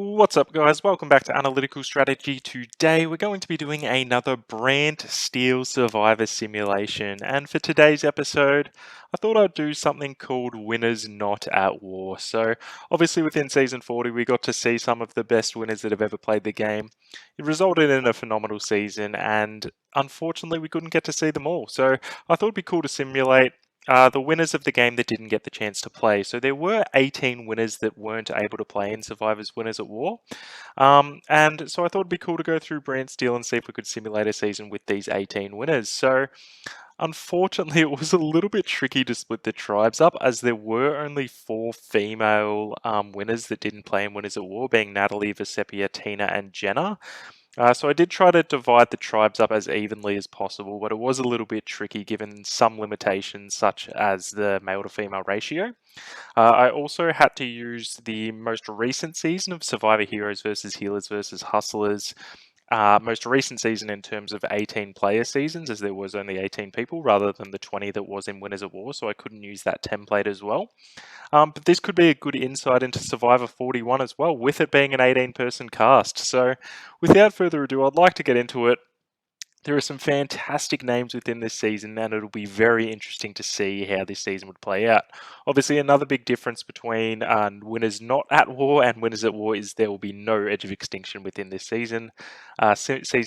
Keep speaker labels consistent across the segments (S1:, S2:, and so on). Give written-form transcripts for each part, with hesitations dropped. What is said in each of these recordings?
S1: What's up, guys? Welcome back to Analytical Strategy. Today we're going to be doing another Brand Steel Survivor simulation, and for today's episode I thought I'd do something called Winners Not at War. So obviously within Season 40 we got to see some of the best winners that have ever played the game. It resulted in a phenomenal season, and unfortunately we couldn't get to see them all. So I thought it'd be cool to simulate the winners of the game that didn't get the chance to play. So there were 18 winners that weren't able to play in Survivor's Winners at War. And so I thought it'd be cool to go through Brand Steel and see if we could simulate a season with these 18 winners. So unfortunately, it was a little bit tricky to split the tribes up, as there were only 4 female winners that didn't play in Winners at War, being Natalie, Vecepia, Tina, and Jenna. So I did try to divide the tribes up as evenly as possible, but it was a little bit tricky given some limitations such as the male to female ratio. I also had to use the most recent season of Survivor Heroes versus Healers versus Hustlers. Most recent season in terms of 18 player seasons, as there was only 18 people rather than the 20 that was in Winners at War, so I couldn't use that template as well. But this could be a good insight into Survivor 41 as well, with it being an 18-person cast. So without further ado, I'd like to get into it. There are some fantastic names within this season, and it'll be very interesting to see how this season would play out. Obviously, another big difference between Winners Not at War and Winners at War is there will be no Edge of Extinction within this season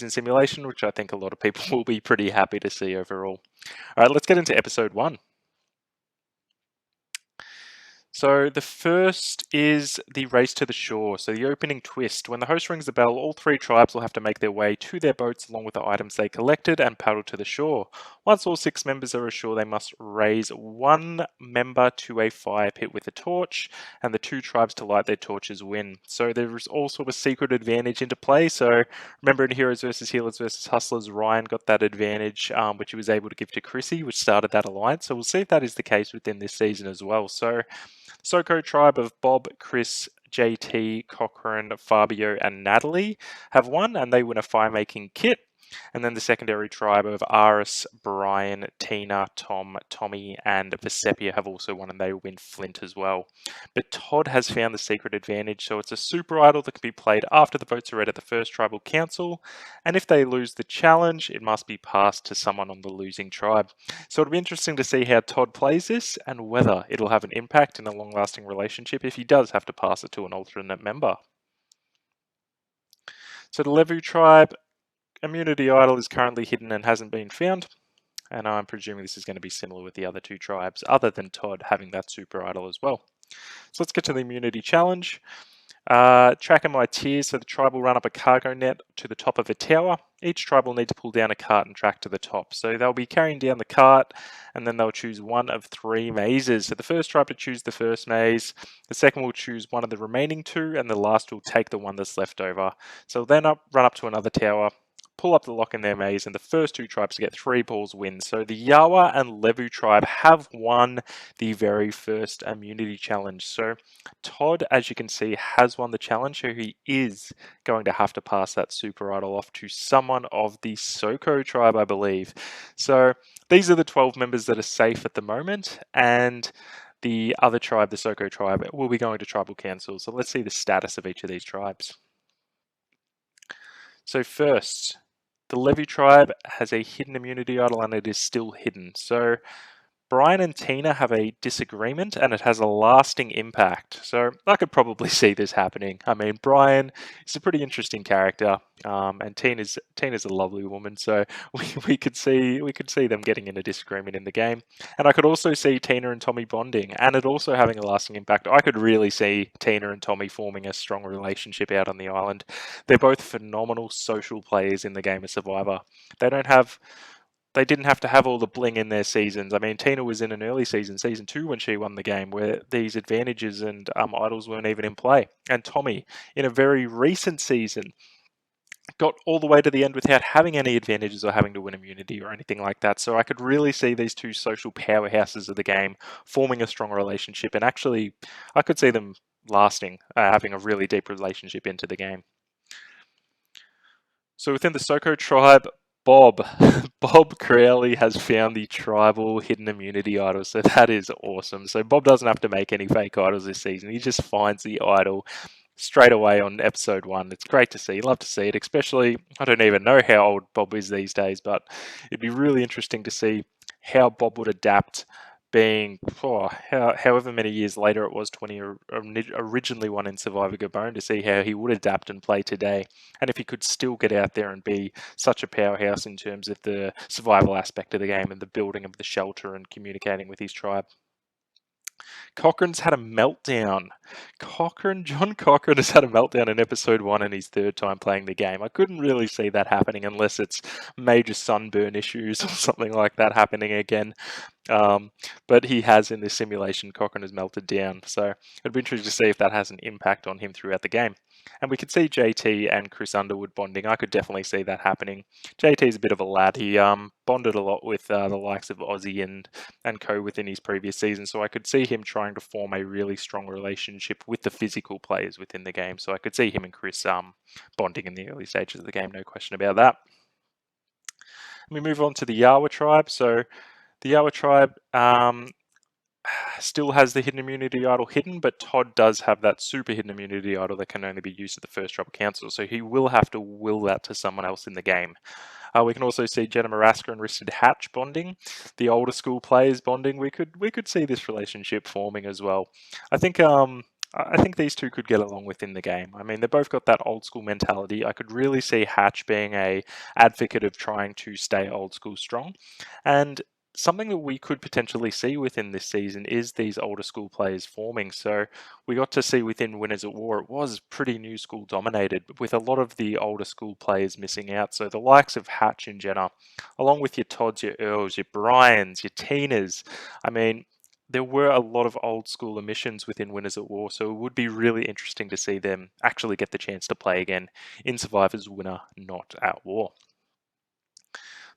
S1: simulation, which I think a lot of people will be pretty happy to see overall. All right, let's get into episode 1. So the first is the race to the shore. So the opening twist. When the host rings the bell, all 3 tribes will have to make their way to their boats along with the items they collected and paddle to the shore. Once all 6 members are ashore, they must raise 1 member to a fire pit with a torch, and the 2 tribes to light their torches win. So there's all sort of secret advantage into play. So remember in Heroes versus Healers versus Hustlers, Ryan got that advantage, which he was able to give to Chrissy, which started that alliance. So we'll see if that is the case within this season as well. So Soko tribe of Bob, Chris, JT, Cochrane, Fabio, and Natalie have won, and they win a fire-making kit. And then the secondary tribe of Aris, Brian, Tina, Tom, Tommy, and Vecepia have also won, and they win Flint as well. But Todd has found the secret advantage, so it's a super idol that can be played after the votes are read at the first tribal council, and if they lose the challenge, it must be passed to someone on the losing tribe. So it'll be interesting to see how Todd plays this, and whether it'll have an impact in a long-lasting relationship if he does have to pass it to an alternate member. So the Levu tribe, immunity idol is currently hidden and hasn't been found, and I'm presuming this is going to be similar with the other 2 tribes, other than Todd having that super idol as well. So let's get to the immunity challenge. Tracking my tiers, so the tribe will run up a cargo net to the top of a tower. Each tribe will need to pull down a cart and track to the top. So they'll be carrying down the cart, and then they'll choose one of 3 mazes. So the first tribe to choose the first maze, the second will choose one of the remaining 2, and the last will take the one that's left over. So then run up to another tower, pull up the lock in their maze, and the first 2 tribes to get 3 balls win. So the Yahweh and Levu tribe have won the very first immunity challenge. So Todd, as you can see, has won the challenge, so he is going to have to pass that super idol off to someone of the Soko tribe, I believe. So these are the 12 members that are safe at the moment, and the other tribe, the Soko tribe, will be going to tribal council. So let's see the status of each of these tribes. So first, the Levu tribe has a hidden immunity idol, and it is still hidden. So Brian and Tina have a disagreement, and it has a lasting impact. So I could probably see this happening. I mean, Brian is a pretty interesting character, and Tina's a lovely woman. So we could see them getting in a disagreement in the game, and I could also see Tina and Tommy bonding, and it also having a lasting impact. I could really see Tina and Tommy forming a strong relationship out on the island. They're both phenomenal social players in the game of Survivor. They didn't have to have all the bling in their seasons. I mean, Tina was in an early season, season 2, when she won the game, where these advantages and idols weren't even in play. And Tommy, in a very recent season, got all the way to the end without having any advantages or having to win immunity or anything like that. So I could really see these 2 social powerhouses of the game forming a strong relationship, and actually, I could see them lasting, having a really deep relationship into the game. So within the Soko tribe, Bob Crowley has found the tribal hidden immunity idol, so that is awesome. So Bob doesn't have to make any fake idols this season. He just finds the idol, straight away on episode 1. It's great to see. Love to see it, especially, I don't even know how old Bob is these days, but it'd be really interesting to see how Bob would adapt being, however many years later it was, 20, originally won in Survivor Gabon, to see how he would adapt and play today. And if he could still get out there and be such a powerhouse in terms of the survival aspect of the game and the building of the shelter and communicating with his tribe. Cochrane's had a meltdown. John Cochran has had a meltdown in episode 1 and his third time playing the game. I couldn't really see that happening unless it's major sunburn issues or something like that happening again. But he has, in this simulation, Cochrane has melted down. So it'd be interesting to see if that has an impact on him throughout the game. And we could see JT and Chris Underwood bonding. I could definitely see that happening. JT's a bit of a lad. He bonded a lot with the likes of Aussie and co within his previous season. So I could see him trying to form a really strong relationship with the physical players within the game. So I could see him and Chris bonding in the early stages of the game. No question about that. We move on to the Yahweh Tribe. So the Yahweh Tribe still has the hidden immunity idol hidden, but Todd does have that super hidden immunity idol that can only be used at the first tribal council, so he will have to will that to someone else in the game. We can also see Jenna Maraska and Risted Hatch bonding, the older school players bonding. We could see this relationship forming as well. I think these two could get along within the game. I mean, they've both got that old school mentality. I could really see Hatch being a advocate of trying to stay old school strong, and something that we could potentially see within this season is these older school players forming. So we got to see within Winners at War, it was pretty new school dominated, with a lot of the older school players missing out. So the likes of Hatch and Jenna, along with your Todds, your Earls, your Bryans, your Tinas, I mean, there were a lot of old school emissions within Winners at War, so it would be really interesting to see them actually get the chance to play again in Survivor's Winner Not at War.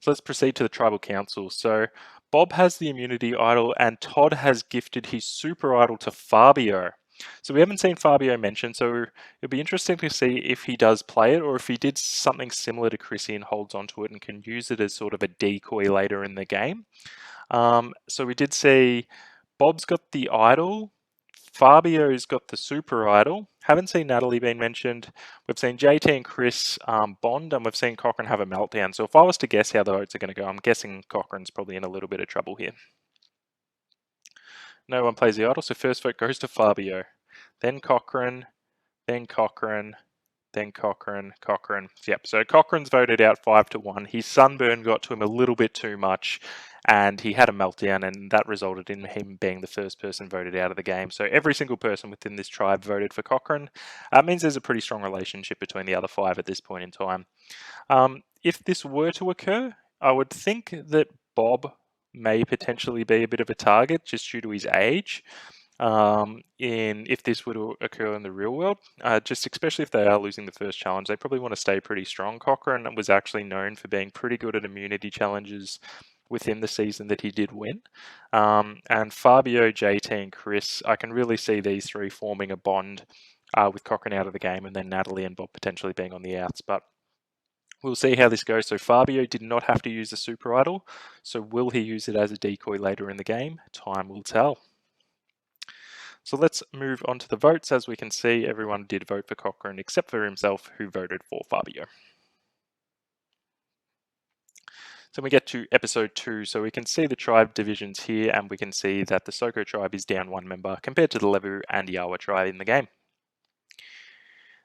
S1: So let's proceed to the tribal council. So Bob has the immunity idol and Todd has gifted his super idol to Fabio. So we haven't seen Fabio mentioned, so it'll be interesting to see if he does play it or if he did something similar to Chrissy and holds onto it and can use it as sort of a decoy later in the game. So we did see Bob's got the idol, Fabio's got the super idol. Haven't seen Natalie being mentioned. We've seen JT and Chris bond, and we've seen Cochrane have a meltdown. So if I was to guess how the votes are going to go, I'm guessing Cochrane's probably in a little bit of trouble here. No one plays the idol, so first vote goes to Fabio. Then Cochrane, then Cochrane, then Cochrane. Yep, so Cochrane's voted out 5-1. His sunburn got to him a little bit too much, and he had a meltdown, and that resulted in him being the first person voted out of the game. So every single person within this tribe voted for Cochrane. It means there's a pretty strong relationship between the other 5 at this point in time. If this were to occur, I would think that Bob may potentially be a bit of a target just due to his age. If this were to occur in the real world, just especially if they are losing the first challenge, they probably want to stay pretty strong. Cochrane was actually known for being pretty good at immunity challenges within the season that he did win. And Fabio, JT, and Chris, I can really see these 3 forming a bond with Cochrane out of the game, and then Natalie and Bob potentially being on the outs. But we'll see how this goes. So Fabio did not have to use the super idol. So will he use it as a decoy later in the game? Time will tell. So let's move on to the votes. As we can see, everyone did vote for Cochrane except for himself, who voted for Fabio. So we get to episode 2, so we can see the tribe divisions here, and we can see that the Soko tribe is down 1 member compared to the Levu and Yahweh tribe in the game.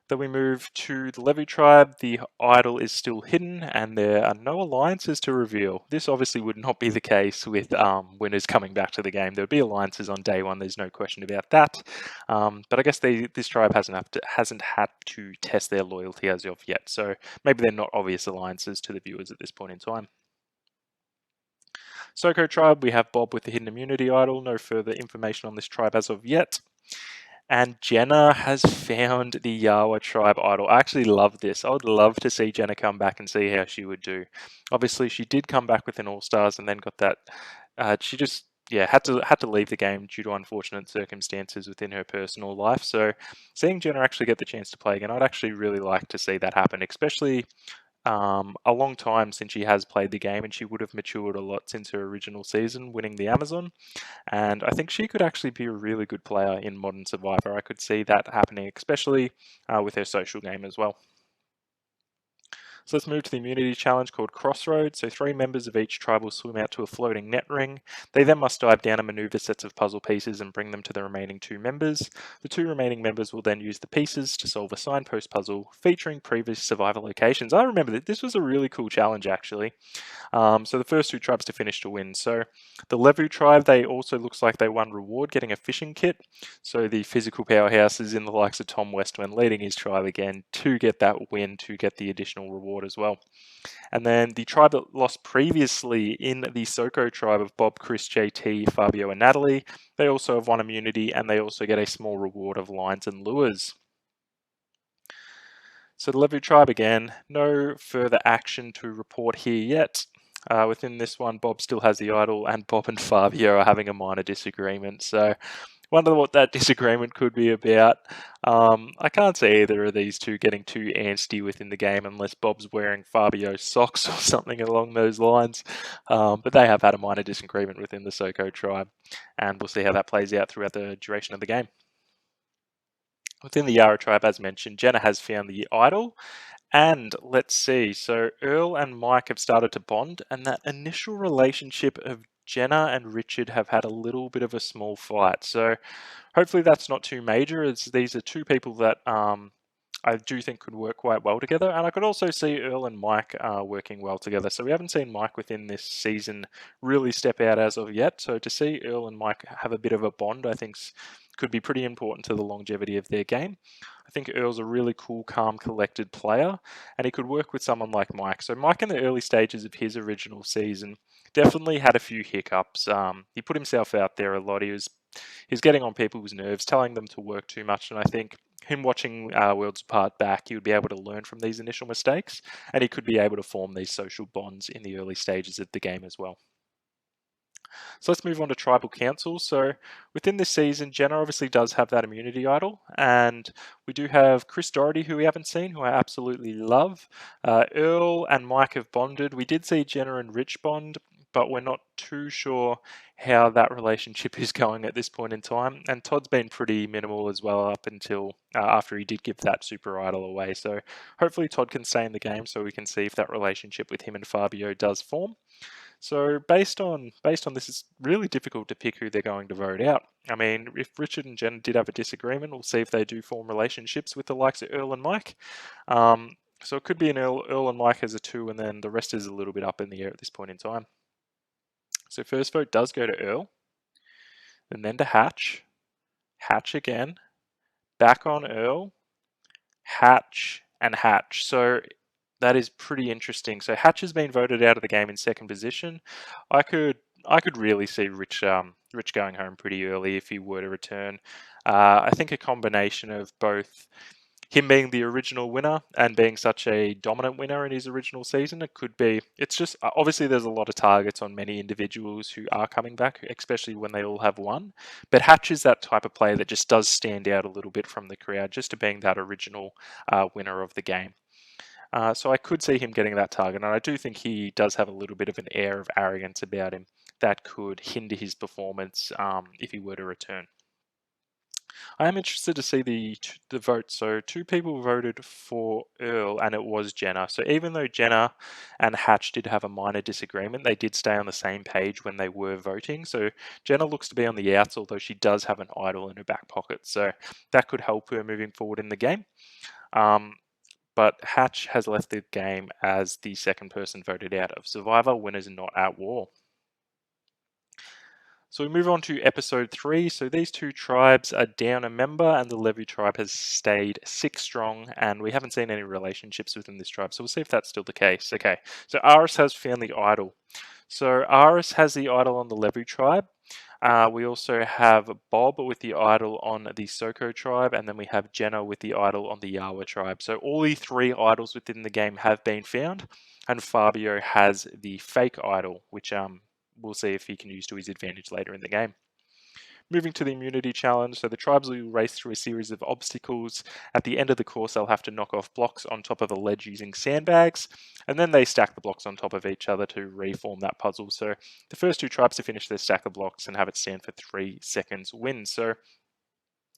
S1: Then we move to the Levu tribe. The idol is still hidden, and there are no alliances to reveal. This obviously would not be the case with winners coming back to the game. There would be alliances on day 1, there's no question about that. But I guess this tribe hasn't had to test their loyalty as of yet, so maybe they're not obvious alliances to the viewers at this point in time. Soko tribe, we have Bob with the hidden immunity idol. No further information on this tribe as of yet. And Jenna has found the Yahweh Tribe idol. I actually love this. I would love to see Jenna come back and see how she would do. Obviously, she did come back with an All-Stars and then got that. She just had to leave the game due to unfortunate circumstances within her personal life. So seeing Jenna actually get the chance to play again, I'd actually really like to see that happen, especially a long time since she has played the game, and she would have matured a lot since her original season, winning the Amazon. And I think she could actually be a really good player in Modern Survivor. I could see that happening, especially with her social game as well. So let's move to the immunity challenge called Crossroads. So 3 members of each tribe will swim out to a floating net ring. They then must dive down and maneuver sets of puzzle pieces and bring them to the remaining 2 members. The 2 remaining members will then use the pieces to solve a signpost puzzle featuring previous survivor locations. I remember that this was a really cool challenge actually. So the first 2 tribes to finish to win. So the Levu tribe, they also looks like they won reward getting a fishing kit. So the physical powerhouse is in the likes of Tom Westman leading his tribe again to get that win, to get the additional reward as well. And then the tribe that lost previously in the Soko tribe of Bob, Chris, JT, Fabio, and Natalie, they also have won immunity and they also get a small reward of lines and lures. So the Levu tribe again, no further action to report here yet. Within this one, Bob still has the idol, and Bob and Fabio are having a minor disagreement. So, wonder what that disagreement could be about. I can't see either of these two getting too angsty within the game unless Bob's wearing Fabio's socks or something along those lines. But they have had a minor disagreement within the Soko tribe, and we'll see how that plays out throughout the duration of the game. Within the Yarra tribe, as mentioned, Jenna has found the idol. And let's see, so Earl and Mike have started to bond, and that initial relationship of Jenna and Richard have had a little bit of a small fight. So hopefully that's not too major, as these are 2 people that I do think could work quite well together. And I could also see Earl and Mike working well together. So we haven't seen Mike within this season really step out as of yet. So to see Earl and Mike have a bit of a bond, I think could be pretty important to the longevity of their game. I think Earl's a really cool, calm, collected player, and he could work with someone like Mike. So Mike, in the early stages of his original season, definitely had a few hiccups. He put himself out there a lot. He was getting on people's nerves, telling them to work too much, and I think him watching Worlds Apart back, he would be able to learn from these initial mistakes, and he could be able to form these social bonds in the early stages of the game as well. So let's move on to Tribal Council. So within this season, Jenna obviously does have that immunity idol, and we do have Chris Doherty, who we haven't seen, who I absolutely love. Earl and Mike have bonded. We did see Jenna and Rich bond, but we're not too sure how that relationship is going at this point in time. And Todd's been pretty minimal as well up until after he did give that super idol away. So hopefully Todd can stay in the game so we can see if that relationship with him and Fabio does form. So based on this, it's really difficult to pick who they're going to vote out. I mean, if Richard and Jen did have a disagreement, we'll see if they do form relationships with the likes of Earl and Mike. So it could be an Earl and Mike as a 2, and then the rest is a little bit up in the air at this point in time. So first vote does go to Earl, and then to Hatch, Hatch again, back on Earl, Hatch, and Hatch. So that is pretty interesting. So Hatch has been voted out of the game in 2nd position. I could really see Rich going home pretty early if he were to return. I think a combination of both him being the original winner and being such a dominant winner in his original season, it could be. It's just obviously there's a lot of targets on many individuals who are coming back, especially when they all have won. But Hatch is that type of player that just does stand out a little bit from the crowd, just to being that original winner of the game. So I could see him getting that target, and I do think he does have a little bit of an air of arrogance about him that could hinder his performance if he were to return. I am interested to see the vote. So 2 people voted for Earl, and it was Jenna. So even though Jenna and Hatch did have a minor disagreement, they did stay on the same page when they were voting. So Jenna looks to be on the outs, although she does have an idol in her back pocket. So that could help her moving forward in the game. But Hatch has left the game as the 2nd person voted out of Survivor, Winners Not at War. So we move on to episode 3. So these 2 tribes are down a member, and the Levu tribe has stayed 6 strong, and we haven't seen any relationships within this tribe. So we'll see if that's still the case. Okay, so Aris has found the idol. So Aris has the idol on the Levu tribe. We also have Bob with the idol on the Soko tribe, and then we have Jenna with the idol on the Yahweh tribe. So all the 3 idols within the game have been found, and Fabio has the fake idol, which we'll see if he can use to his advantage later in the game. Moving to the immunity challenge, so the tribes will race through a series of obstacles. At the end of the course, they'll have to knock off blocks on top of a ledge using sandbags, and then they stack the blocks on top of each other to reform that puzzle. So the first two tribes to finish their stack of blocks and have it stand for 3 seconds win. So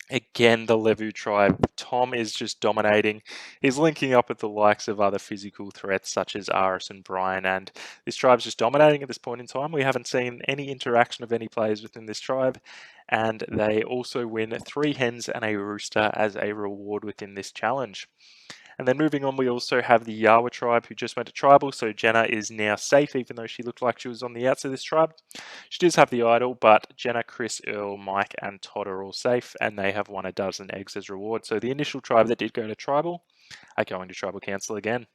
S1: again, the Levu tribe, Tom is just dominating. He's linking up with the likes of other physical threats such as Aris and Brian, and this tribe's just dominating at this point in time. We haven't seen any interaction of any players within this tribe, and they also win 3 hens and a rooster as a reward within this challenge. And then moving on, we also have the Yahweh tribe who just went to tribal. So Jenna is now safe, even though she looked like she was on the outs of this tribe. She does have the idol, but Jenna, Chris, Earl, Mike, and Todd are all safe, and they have won a dozen eggs as reward. So the initial tribe that did go to tribal are going to tribal council again.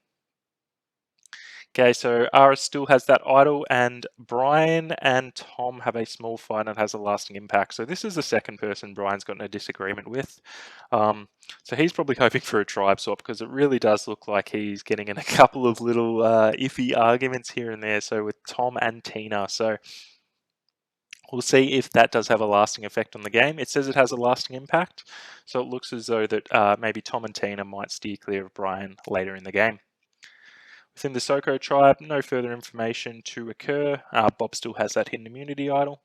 S1: Okay, so Aris still has that idol, and Brian and Tom have a small fight and has a lasting impact. So this is the second person Brian's gotten a disagreement with. So he's probably hoping for a tribe swap because it really does look like he's getting in a couple of little iffy arguments here and there. So with Tom and Tina, so we'll see if that does have a lasting effect on the game. It says it has a lasting impact, so it looks as though that maybe Tom and Tina might steer clear of Brian later in the game. Within the Soko tribe, no further information to occur. Bob still has that hidden immunity idol.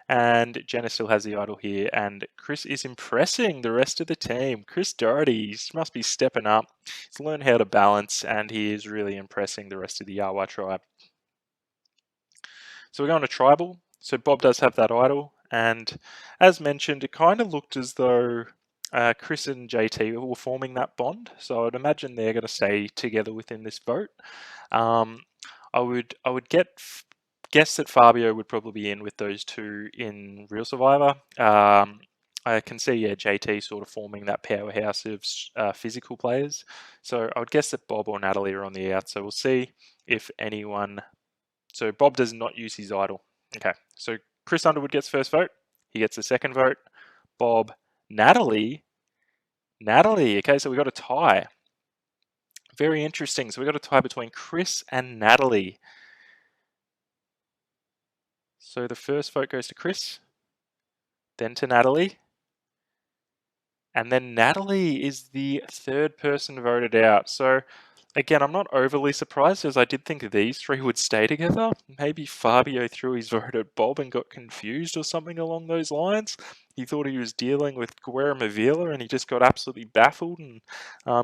S1: And Jenna still has the idol here. And Chris is impressing the rest of the team. Chris Doherty must be stepping up. He's learned how to balance, and he is really impressing the rest of the Yahweh tribe. So we're going to tribal. So Bob does have that idol. And as mentioned, it kind of looked as though Chris and JT were forming that bond, so I'd imagine they're going to stay together within this vote. I would guess that Fabio would probably be in with those two in Real Survivor. I can see JT sort of forming that powerhouse of physical players. So I would guess that Bob or Natalie are on the out. So we'll see if anyone. So Bob does not use his idol. Okay, so Chris Underwood gets first vote. He gets the second vote. Bob. Natalie. Okay, so we got a tie. Very interesting. So we got a tie between Chris and Natalie. So the first vote goes to Chris, then to Natalie, and then Natalie is the third person voted out. So again, I'm not overly surprised as I did think these three would stay together. Maybe Fabio threw his vote at Bob and got confused or something along those lines. He thought he was dealing with Guerra Mavila and he just got absolutely baffled, and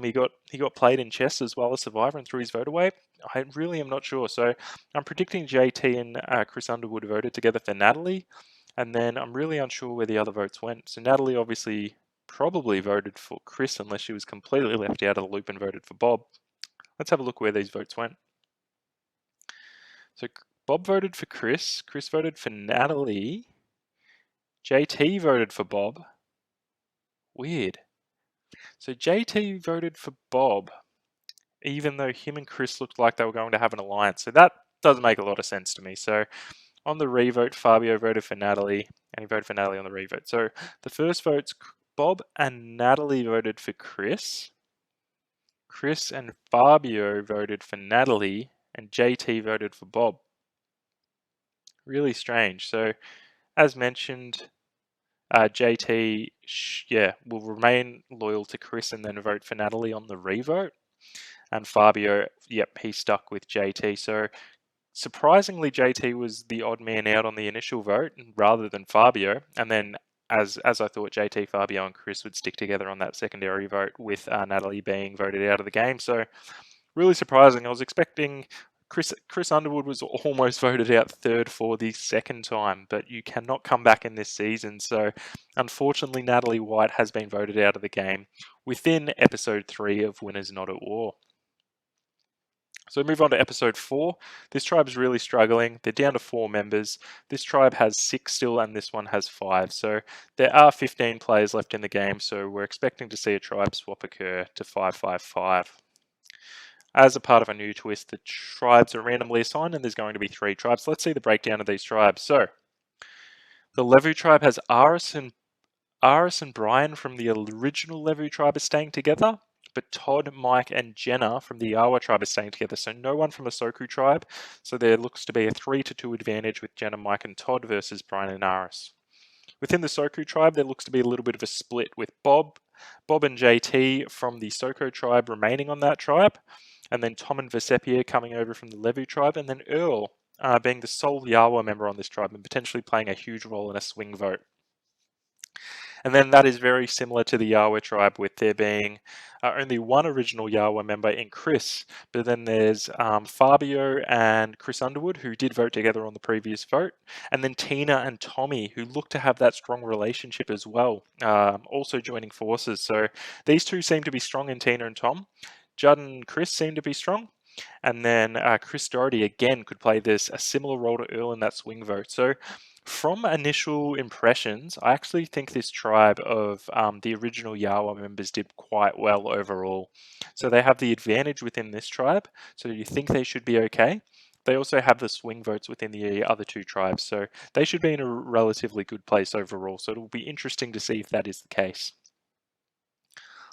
S1: he got played in chess as well as Survivor and threw his vote away. I really am not sure. So I'm predicting JT and Chris Underwood voted together for Natalie, and then I'm really unsure where the other votes went. So Natalie obviously probably voted for Chris unless she was completely left out of the loop and voted for Bob. Let's have a look where these votes went. So Bob voted for Chris. Chris voted for Natalie. JT voted for Bob. Weird. So JT voted for Bob, even though him and Chris looked like they were going to have an alliance. So that doesn't make a lot of sense to me. So on the revote, Fabio voted for Natalie, and he voted for Natalie on the revote. So the first votes, Bob and Natalie voted for Chris. Chris and Fabio voted for Natalie, and JT voted for Bob. Really strange. So, as mentioned, JT, will remain loyal to Chris and then vote for Natalie on the revote. And Fabio, he stuck with JT. So, surprisingly, JT was the odd man out on the initial vote rather than Fabio. And then, as I thought, JT, Fabio, and Chris would stick together on that secondary vote with Natalie being voted out of the game. So, really surprising. I was expecting Chris Underwood was almost voted out third for the second time, but you cannot come back in this season. So, unfortunately, Natalie White has been voted out of the game within episode 3 of Winners Not at War. So move on to episode 4. This tribe is really struggling. They're down to 4 members. This tribe has 6 still, and this one has 5. So there are 15 players left in the game, so we're expecting to see a tribe swap occur to 5-5-5. As a part of a new twist, the tribes are randomly assigned, and there's going to be 3 tribes. Let's see the breakdown of these tribes. So the Levu tribe has Aris and Brian from the original Levu tribe are staying together. But Todd, Mike, and Jenna from the Yahweh tribe are staying together, so no one from the Soku tribe. So there looks to be a 3-2 advantage with Jenna, Mike, and Todd versus Brian and Aris. Within the Soku tribe, there looks to be a little bit of a split with Bob and JT from the Soko tribe remaining on that tribe, and then Tom and Vesepia coming over from the Levu tribe, and then Earl being the sole Yahweh member on this tribe and potentially playing a huge role in a swing vote. And then that is very similar to the Yahweh tribe, with there being only one original Yahweh member in Chris, but then there's Fabio and Chris Underwood, who did vote together on the previous vote, and then Tina and Tommy, who look to have that strong relationship as well, also joining forces. So these two seem to be strong in Tina and Tom. Judd and Chris seem to be strong. And then Chris Doherty again could play a similar role to Earl in that swing vote. So from initial impressions, I actually think this tribe of the original Yahweh members did quite well overall. So they have the advantage within this tribe, so you think they should be okay. They also have the swing votes within the other two tribes, so they should be in a relatively good place overall. So it'll be interesting to see if that is the case.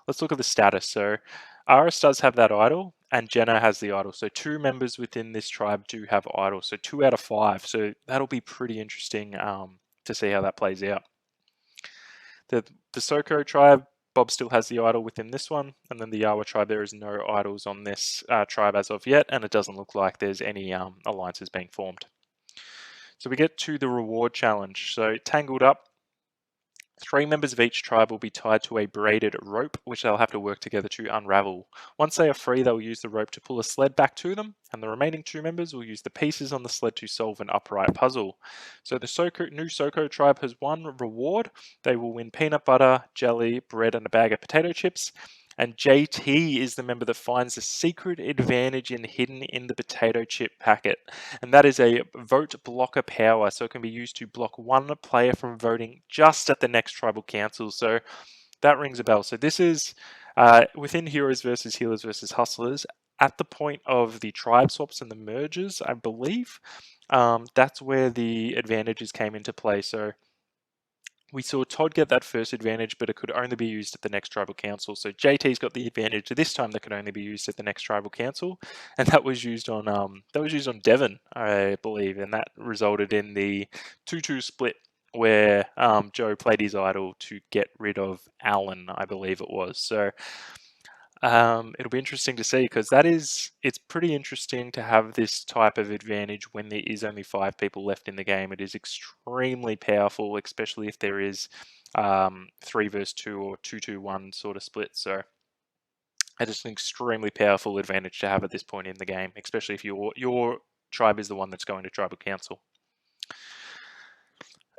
S1: Let's look at the status. So Aris does have that idol, and Jenna has the idol. So 2 members within this tribe do have idols. So 2 out of 5. So that'll be pretty interesting to see how that plays out. The Soko tribe, Bob still has the idol within this one, and then the Yahweh tribe, there is no idols on this tribe as of yet, and it doesn't look like there's any alliances being formed. So we get to the reward challenge. So Tangled Up, 3 members of each tribe will be tied to a braided rope, which they'll have to work together to unravel. Once they are free, they'll use the rope to pull a sled back to them, and the remaining 2 members will use the pieces on the sled to solve an upright puzzle. So the new Soko tribe has one reward. They will win peanut butter, jelly, bread, and a bag of potato chips. And JT is the member that finds the secret advantage hidden in the potato chip packet. And that is a vote blocker power. So it can be used to block one player from voting just at the next tribal council. So that rings a bell. So this is within Heroes versus Healers versus Hustlers. At the point of the tribe swaps and the mergers, I believe, that's where the advantages came into play. So we saw Todd get that first advantage, but it could only be used at the next tribal council. So JT's got the advantage this time that could only be used at the next tribal council, and that was used on Devon, I believe, and that resulted in the 2-2 split where Joe played his idol to get rid of Alan, I believe it was. So it'll be interesting to see, because it's pretty interesting to have this type of advantage when there is only 5 people left in the game. It is extremely powerful, especially if there is 3 versus 2 or 2-2-1 sort of split. So it is an extremely powerful advantage to have at this point in the game, especially if your tribe is the one that's going to tribal council.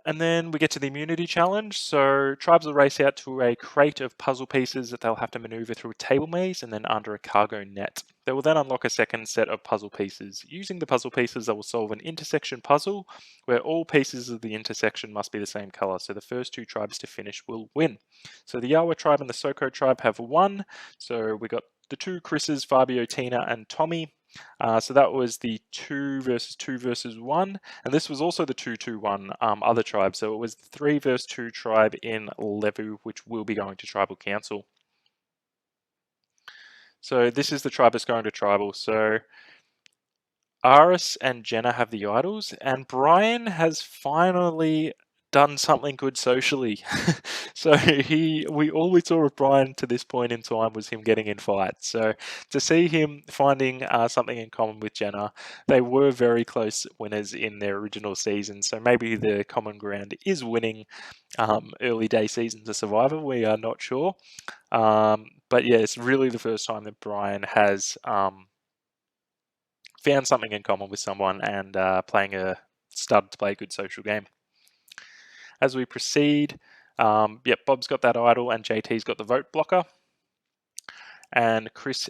S1: And then we get to the immunity challenge. So tribes will race out to a crate of puzzle pieces that they'll have to maneuver through a table maze and then under a cargo net. They will then unlock a second set of puzzle pieces. Using the puzzle pieces, they will solve an intersection puzzle where all pieces of the intersection must be the same color. So the first 2 tribes to finish will win. So the Yahweh tribe and the Soko tribe have won. So we got the 2 Chris's, Fabio, Tina, and Tommy. So that was the 2 versus 1, and this was also the 2-2-1 other tribe. So it was the 3 versus 2 tribe in Levu, which will be going to tribal council. So this is the tribe that's going to tribal. So Aris and Jenna have the idols, and Brian has finally done something good socially. So all we saw of Brian to this point in time was him getting in fights. So to see him finding something in common with Jenna, they were very close winners in their original season. So maybe the common ground is winning early day seasons of Survivor. We are not sure. But yeah, it's really the first time that Brian has found something in common with someone and started to play a good social game. As we proceed, Bob's got that idol and JT's got the vote blocker. And Chris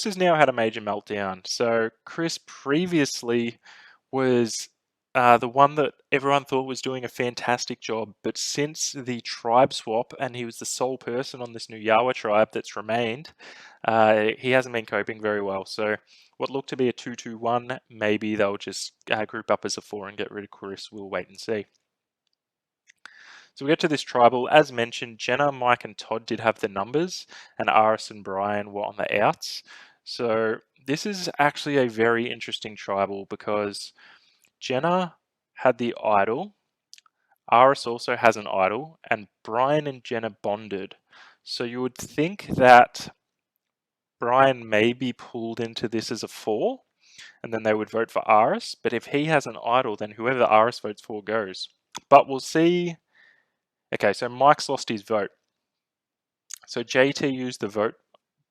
S1: has now had a major meltdown. So Chris previously was the one that everyone thought was doing a fantastic job, but since the tribe swap, and he was the sole person on this new Yahweh tribe that's remained, he hasn't been coping very well. So what looked to be a 2-2-1, maybe they'll just group up as a 4 and get rid of Chris. We'll wait and see. So we get to this tribal. As mentioned, Jenna, Mike, and Todd did have the numbers, and Aris and Brian were on the outs. So this is actually a very interesting tribal, because Jenna had the idol, Aris also has an idol, and Brian and Jenna bonded. So you would think that Brian may be pulled into this as a 4, and then they would vote for Aris. But if he has an idol, then whoever Aris votes for goes. But we'll see. Okay, so Mike's lost his vote. So JT used the vote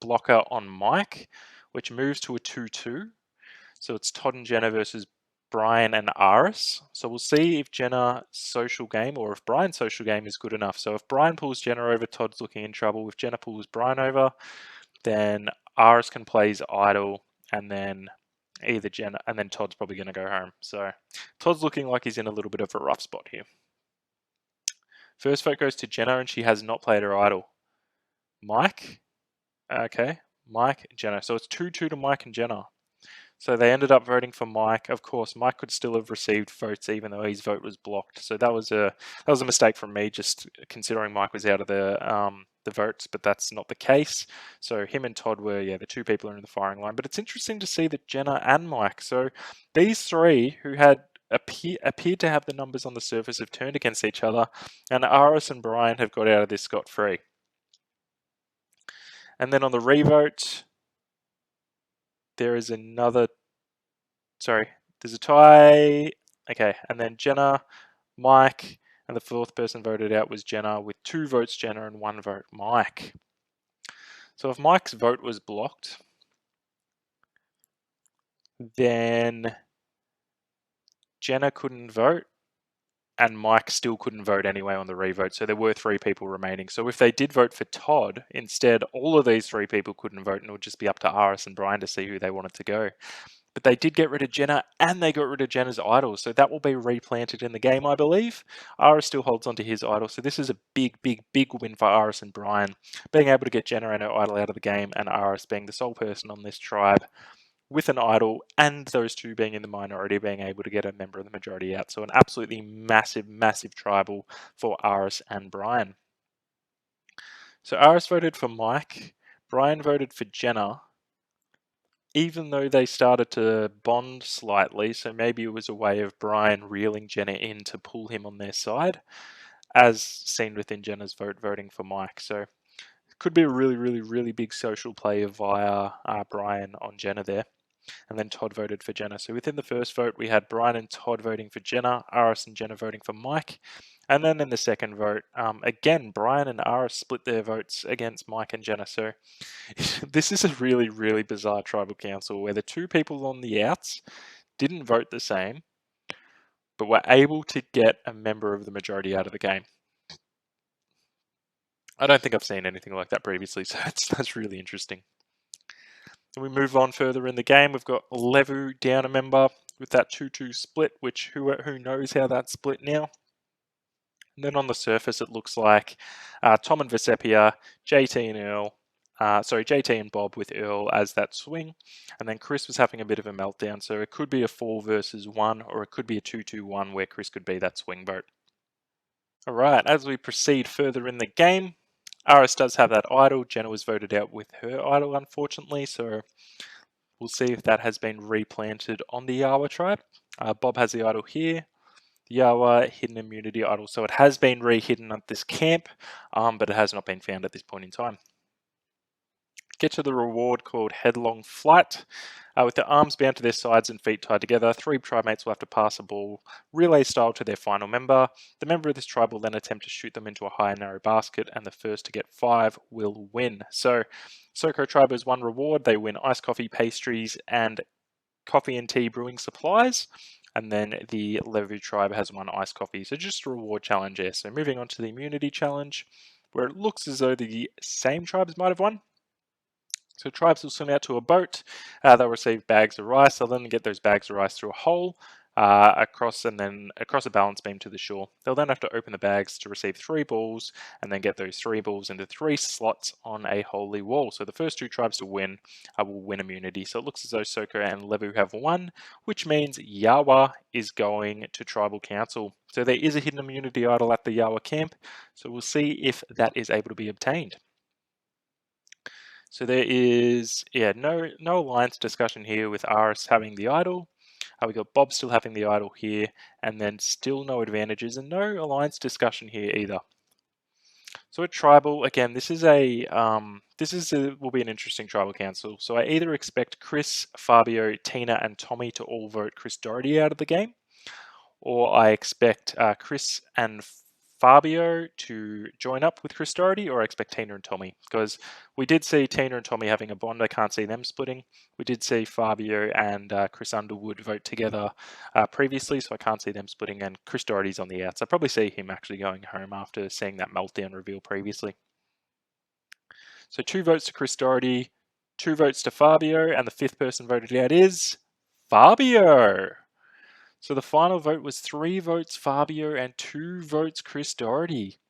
S1: blocker on Mike, which moves to a 2-2. So it's Todd and Jenna versus Brian and Aris. So we'll see if Jenna's social game or if Brian's social game is good enough. So if Brian pulls Jenna over, Todd's looking in trouble. If Jenna pulls Brian over, then Aris can play his idol, and then either Jenna, and then Todd's probably going to go home. So Todd's looking like he's in a little bit of a rough spot here. First vote goes to Jenna, and she has not played her idol. Mike, okay, Mike, Jenna. So it's 2-2 to Mike and Jenna. So they ended up voting for Mike. Of course, Mike could still have received votes even though his vote was blocked. So that was a mistake from me, just considering Mike was out of the votes, but that's not the case. So him and Todd were the two people who are in the firing line. But it's interesting to see that Jenna and Mike. So these three who had appeared to have the numbers on the surface have turned against each other, and Aris and Brian have got out of this scot-free. And then on the revote, there's a tie. Okay, and then Jenna, Mike, and the fourth person voted out was Jenna with 2 votes Jenna and 1 vote Mike. So if Mike's vote was blocked, then Jenna couldn't vote and Mike still couldn't vote anyway on the revote. So there were 3 people remaining. So if they did vote for Todd, instead all of these 3 people couldn't vote and it would just be up to Aris and Brian to see who they wanted to go. But they did get rid of Jenna, and they got rid of Jenna's idol, so that will be replanted in the game, I believe. Aris still holds onto his idol, so this is a big, big, big win for Aris and Brian, being able to get Jenna and her idol out of the game, and Aris being the sole person on this tribe with an idol, and those two being in the minority, being able to get a member of the majority out. So an absolutely massive, massive tribal for Aris and Brian. So Aris voted for Mike, Brian voted for Jenna, even though they started to bond slightly, so maybe it was a way of Brian reeling Jenna in to pull him on their side, as seen within Jenna's voting for Mike. So it could be a really, really, really big social play via Brian on Jenna there. And then Todd voted for Jenna. So within the first vote, we had Brian and Todd voting for Jenna, Aris and Jenna voting for Mike. And then in the second vote, again, Brian and Aris split their votes against Mike and Jenna. So this is a really, really bizarre tribal council where the 2 people on the outs didn't vote the same, but were able to get a member of the majority out of the game. I don't think I've seen anything like that previously, so that's really interesting. And we move on further in the game. We've got Levu down a member with that 2-2 split, which who knows how that's split now. And then on the surface, it looks like Tom and Vesepia, JT and Earl, JT and Bob with Earl as that swing. And then Chris was having a bit of a meltdown. So it could be a 4 versus 1, or it could be a 2-2-1 where Chris could be that swing vote. All right, as we proceed further in the game, Aris does have that idol. Jenna was voted out with her idol, unfortunately. So we'll see if that has been replanted on the Yahweh tribe. Bob has the idol here. Yahweh hidden immunity idol. So it has been re-hidden at this camp, but it has not been found at this point in time. Get to the reward called Headlong Flight. With their arms bound to their sides and feet tied together, 3 tribe mates will have to pass a ball relay style to their final member. The member of this tribe will then attempt to shoot them into a high and narrow basket, and the first to get 5 will win. So Soko tribe has 1 reward. They win iced coffee, pastries, and coffee and tea brewing supplies. And then the Levu tribe has 1 iced coffee. So just a reward challenge there. So moving on to the immunity challenge, where it looks as though the same tribes might have won. So tribes will swim out to a boat. They'll receive bags of rice. They'll then get those bags of rice through a hole across a balance beam to the shore. They'll then have to open the bags to receive 3 balls and then get those 3 balls into 3 slots on a holy wall. So the first 2 tribes to win will win immunity. So it looks as though Soko and Levu have won, which means Yahweh is going to tribal council. So there is a hidden immunity idol at the Yahweh camp. So we'll see if that is able to be obtained. So there is, no alliance discussion here with Aris having the idol. We got Bob still having the idol here, and then still no advantages and no alliance discussion here either. So at tribal, again, will be an interesting tribal council. So I either expect Chris, Fabio, Tina, and Tommy to all vote Chris Doherty out of the game, or I expect Chris and Fabio to join up with Chris Doherty, or I expect Tina and Tommy, because we did see Tina and Tommy having a bond. I can't see them splitting. We did see Fabio and Chris Underwood vote together previously, so I can't see them splitting, and Chris Doherty's on the outs. I probably see him actually going home after seeing that meltdown reveal previously. So 2 votes to Chris Doherty, 2 votes to Fabio, and the 5th person voted out is Fabio. So the final vote was 3 votes Fabio and 2 votes Chris Doherty.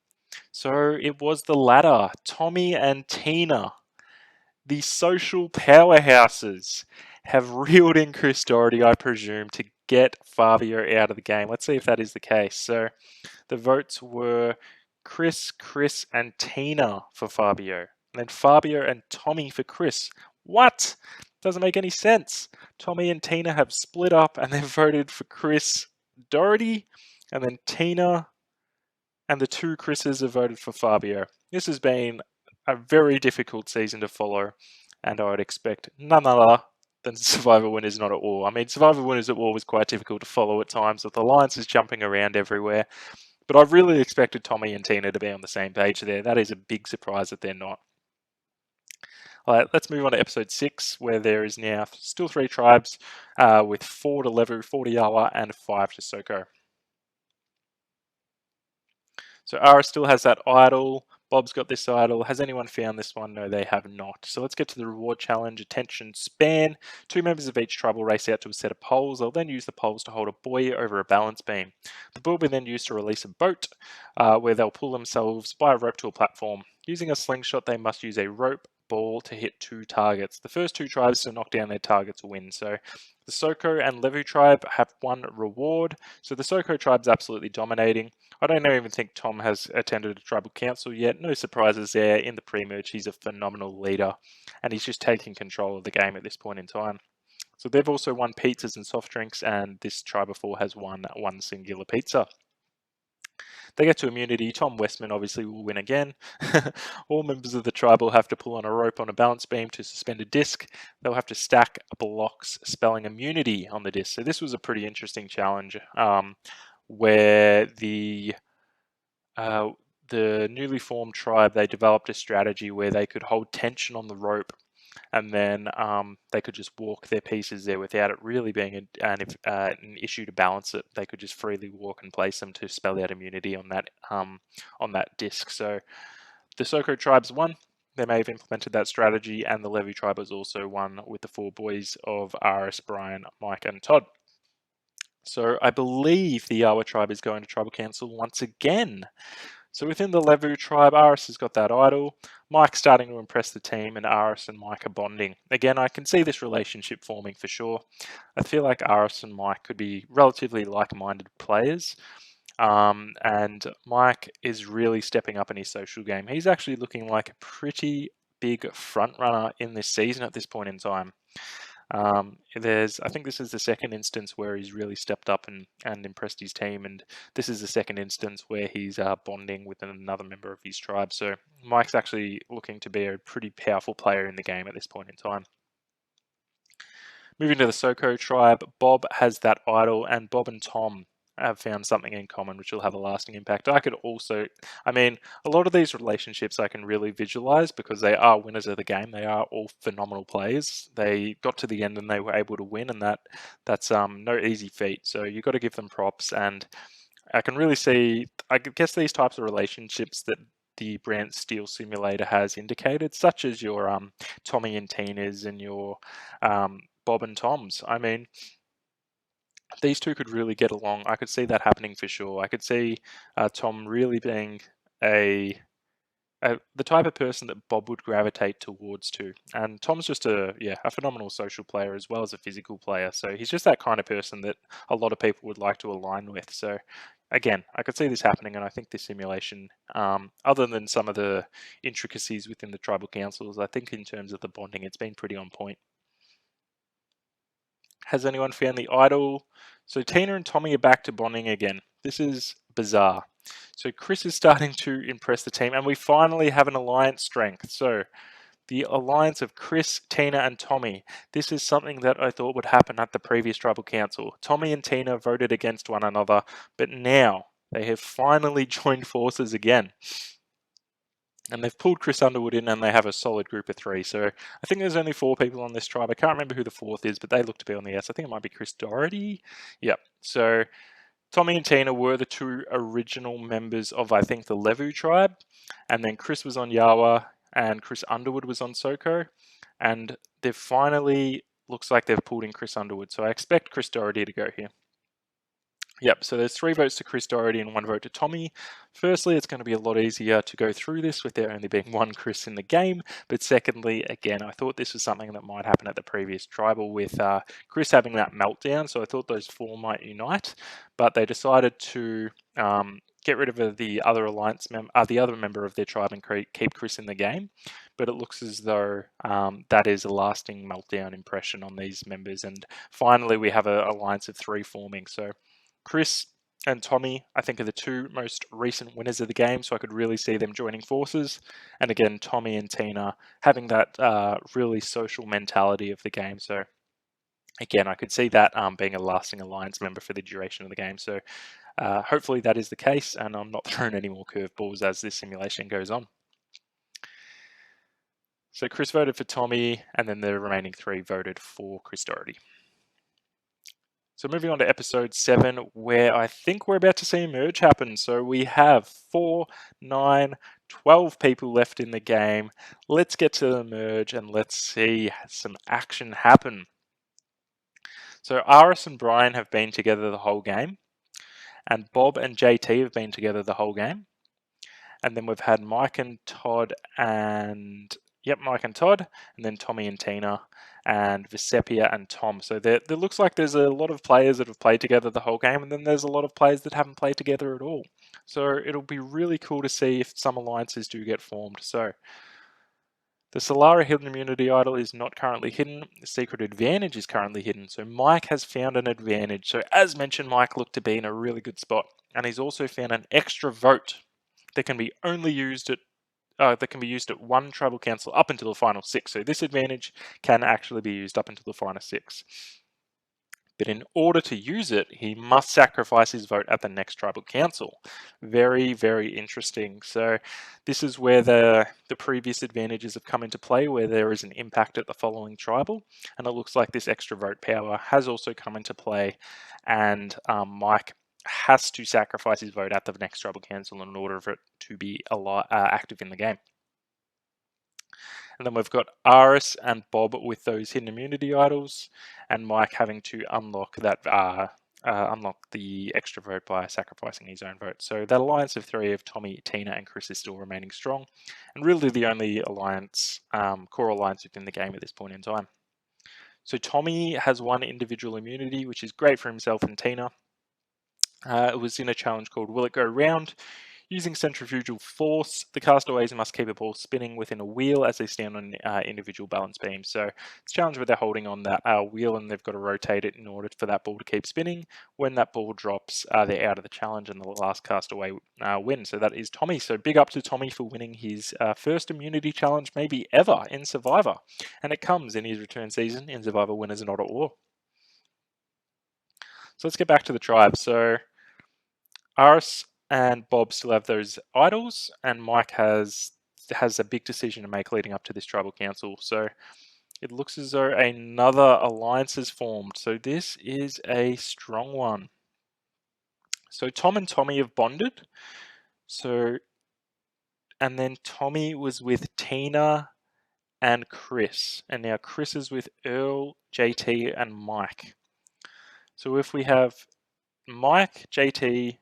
S1: So it was the latter, Tommy and Tina. The social powerhouses have reeled in Chris Doherty, I presume, to get Fabio out of the game. Let's see if that is the case. So the votes were Chris, and Tina for Fabio. And then Fabio and Tommy for Chris. What? Doesn't make any sense. Tommy and Tina have split up and they've voted for Chris Doherty, and then Tina and the 2 Chris's have voted for Fabio. This has been a very difficult season to follow, and I would expect none other than Survivor Winners Not at War. I mean, Survivor Winners at War was quite difficult to follow at times with alliances jumping around everywhere, but I really expected Tommy and Tina to be on the same page there. That is a big surprise that they're not. All right, let's move on to episode 6, where there is now still 3 tribes with 4 to Levu, 4 to Yawa, and 5 to Soko. So Ara still has that idol. Bob's got this idol. Has anyone found this one? No, they have not. So let's get to the reward challenge. Attention span. 2 members of each tribe will race out to a set of poles. They'll then use the poles to hold a buoy over a balance beam. The buoy will be then used to release a boat where they'll pull themselves by a rope to a platform. Using a slingshot, they must use a rope ball to hit 2 targets. The first 2 tribes to knock down their targets win. So the Soko and Levu tribe have 1 reward. So the Soko tribe's absolutely dominating. I don't even think Tom has attended a tribal council yet. No surprises there. In the pre-merge, he's a phenomenal leader, and he's just taking control of the game at this point in time. So they've also won pizzas and soft drinks, and this tribe of 4 has won 1 singular pizza. They get to immunity. Tom Westman obviously will win again. All members of the tribe will have to pull on a rope on a balance beam to suspend a disc. They'll have to stack blocks spelling immunity on the disc. So this was a pretty interesting challenge where the newly formed tribe, they developed a strategy where they could hold tension on the rope, and then they could just walk their pieces there without it really being an issue to balance it. They could just freely walk and place them to spell out immunity on that disc. So the Soko tribes won. They may have implemented that strategy, and the Levu tribe has also won with the 4 boys of Aris, Brian, Mike, and Todd. So I believe the Yahweh tribe is going to tribal council once again. So within the Levu tribe, Aris has got that idol. Mike's starting to impress the team, and Aris and Mike are bonding. Again, I can see this relationship forming for sure. I feel like Aris and Mike could be relatively like-minded players. And Mike is really stepping up in his social game. He's actually looking like a pretty big front runner in this season at this point in time. I think this is the second instance where he's really stepped up and impressed his team, and this is the second instance where he's bonding with another member of his tribe. So Mike's actually looking to be a pretty powerful player in the game at this point in time. Moving to the Soko tribe, Bob has that idol, and Bob and Tom have found something in common which will have a lasting impact. A lot of these relationships I can really visualize because they are winners of the game. They are all phenomenal players. They got to the end and they were able to win, and that's no easy feat. So you've got to give them props, and I can really see, I guess, these types of relationships that the Brand Steel Simulator has indicated, such as your Tommy and Tina's and your Bob and Tom's. I mean, these 2 could really get along. I could see that happening for sure. I could see Tom really being the type of person that Bob would gravitate towards too. And Tom's just a phenomenal social player as well as a physical player. So he's just that kind of person that a lot of people would like to align with. So again, I could see this happening, and I think this simulation, other than some of the intricacies within the tribal councils, I think in terms of the bonding, it's been pretty on point. Has anyone found the idol? So Tina and Tommy are back to bonding again. This is bizarre. So Chris is starting to impress the team, and we finally have an alliance strength. So the alliance of Chris, Tina, and Tommy. This is something that I thought would happen at the previous tribal council. Tommy and Tina voted against one another, but now they have finally joined forces again. And they've pulled Chris Underwood in, and they have a solid group of 3. So I think there's only 4 people on this tribe. I can't remember who the 4th is, but they look to be on the S. I think it might be Chris Doherty. Yep. So Tommy and Tina were the 2 original members of, I think, the Levu tribe. And then Chris was on Yawa, and Chris Underwood was on Soko. And they've finally, looks like they've pulled in Chris Underwood. So I expect Chris Doherty to go here. Yep, so there's 3 votes to Chris Doherty and 1 vote to Tommy. Firstly, it's going to be a lot easier to go through this with there only being 1 Chris in the game. But secondly, again, I thought this was something that might happen at the previous tribal with Chris having that meltdown. So I thought those 4 might unite, but they decided to get rid of the other alliance the other member of their tribe and keep Chris in the game. But it looks as though that is a lasting meltdown impression on these members. And finally, we have an alliance of 3 forming. So Chris and Tommy, I think, are the 2 most recent winners of the game, so I could really see them joining forces. And again, Tommy and Tina having that really social mentality of the game. So again, I could see that being a lasting alliance member for the duration of the game. So hopefully that is the case, and I'm not throwing any more curveballs as this simulation goes on. So Chris voted for Tommy, and then the remaining 3 voted for Chris Doherty. So moving on to episode 7, where I think we're about to see a merge happen. So we have 4, 9, 12 people left in the game. Let's get to the merge and let's see some action happen. So Aris and Brian have been together the whole game, and Bob and JT have been together the whole game. And then we've had Mike and Todd and then Tommy and Tina, and Visepia and Tom. So there looks like there's a lot of players that have played together the whole game, and then there's a lot of players that haven't played together at all. So it'll be really cool to see if some alliances do get formed. So the Solara hidden immunity idol is not currently hidden. The secret advantage is currently hidden. So Mike has found an advantage. So as mentioned, Mike looked to be in a really good spot, and he's also found an extra vote that can be used at 1 tribal council up until the final 6. So this advantage can actually be used up until the final 6. But in order to use it, he must sacrifice his vote at the next tribal council. Very, very interesting. So this is where the previous advantages have come into play, where there is an impact at the following tribal. And it looks like this extra vote power has also come into play. And Mike has to sacrifice his vote at the next tribal council in order for it to be active in the game. And then we've got Aris and Bob with those hidden immunity idols, and Mike having to unlock the extra vote by sacrificing his own vote. So that alliance of 3 of Tommy, Tina, and Chris is still remaining strong, and really the only alliance, core alliance within the game at this point in time. So Tommy has 1 individual immunity, which is great for himself and Tina. It was in a challenge called Will It Go Round? Using centrifugal force, the castaways must keep a ball spinning within a wheel as they stand on individual balance beams. So it's a challenge where they're holding on that wheel and they've got to rotate it in order for that ball to keep spinning. When that ball drops, they're out of the challenge and the last castaway wins. So that is Tommy. So big up to Tommy for winning his first immunity challenge maybe ever in Survivor. And it comes in his return season in Survivor Winners Not at War. So let's get back to the tribe. So Aris and Bob still have those idols, and Mike has a big decision to make leading up to this tribal council. So it looks as though another alliance is formed. So this is a strong one. So Tom and Tommy have bonded. So, and then Tommy was with Tina and Chris, and now Chris is with Earl, JT, and Mike. So if we have Mike, JT,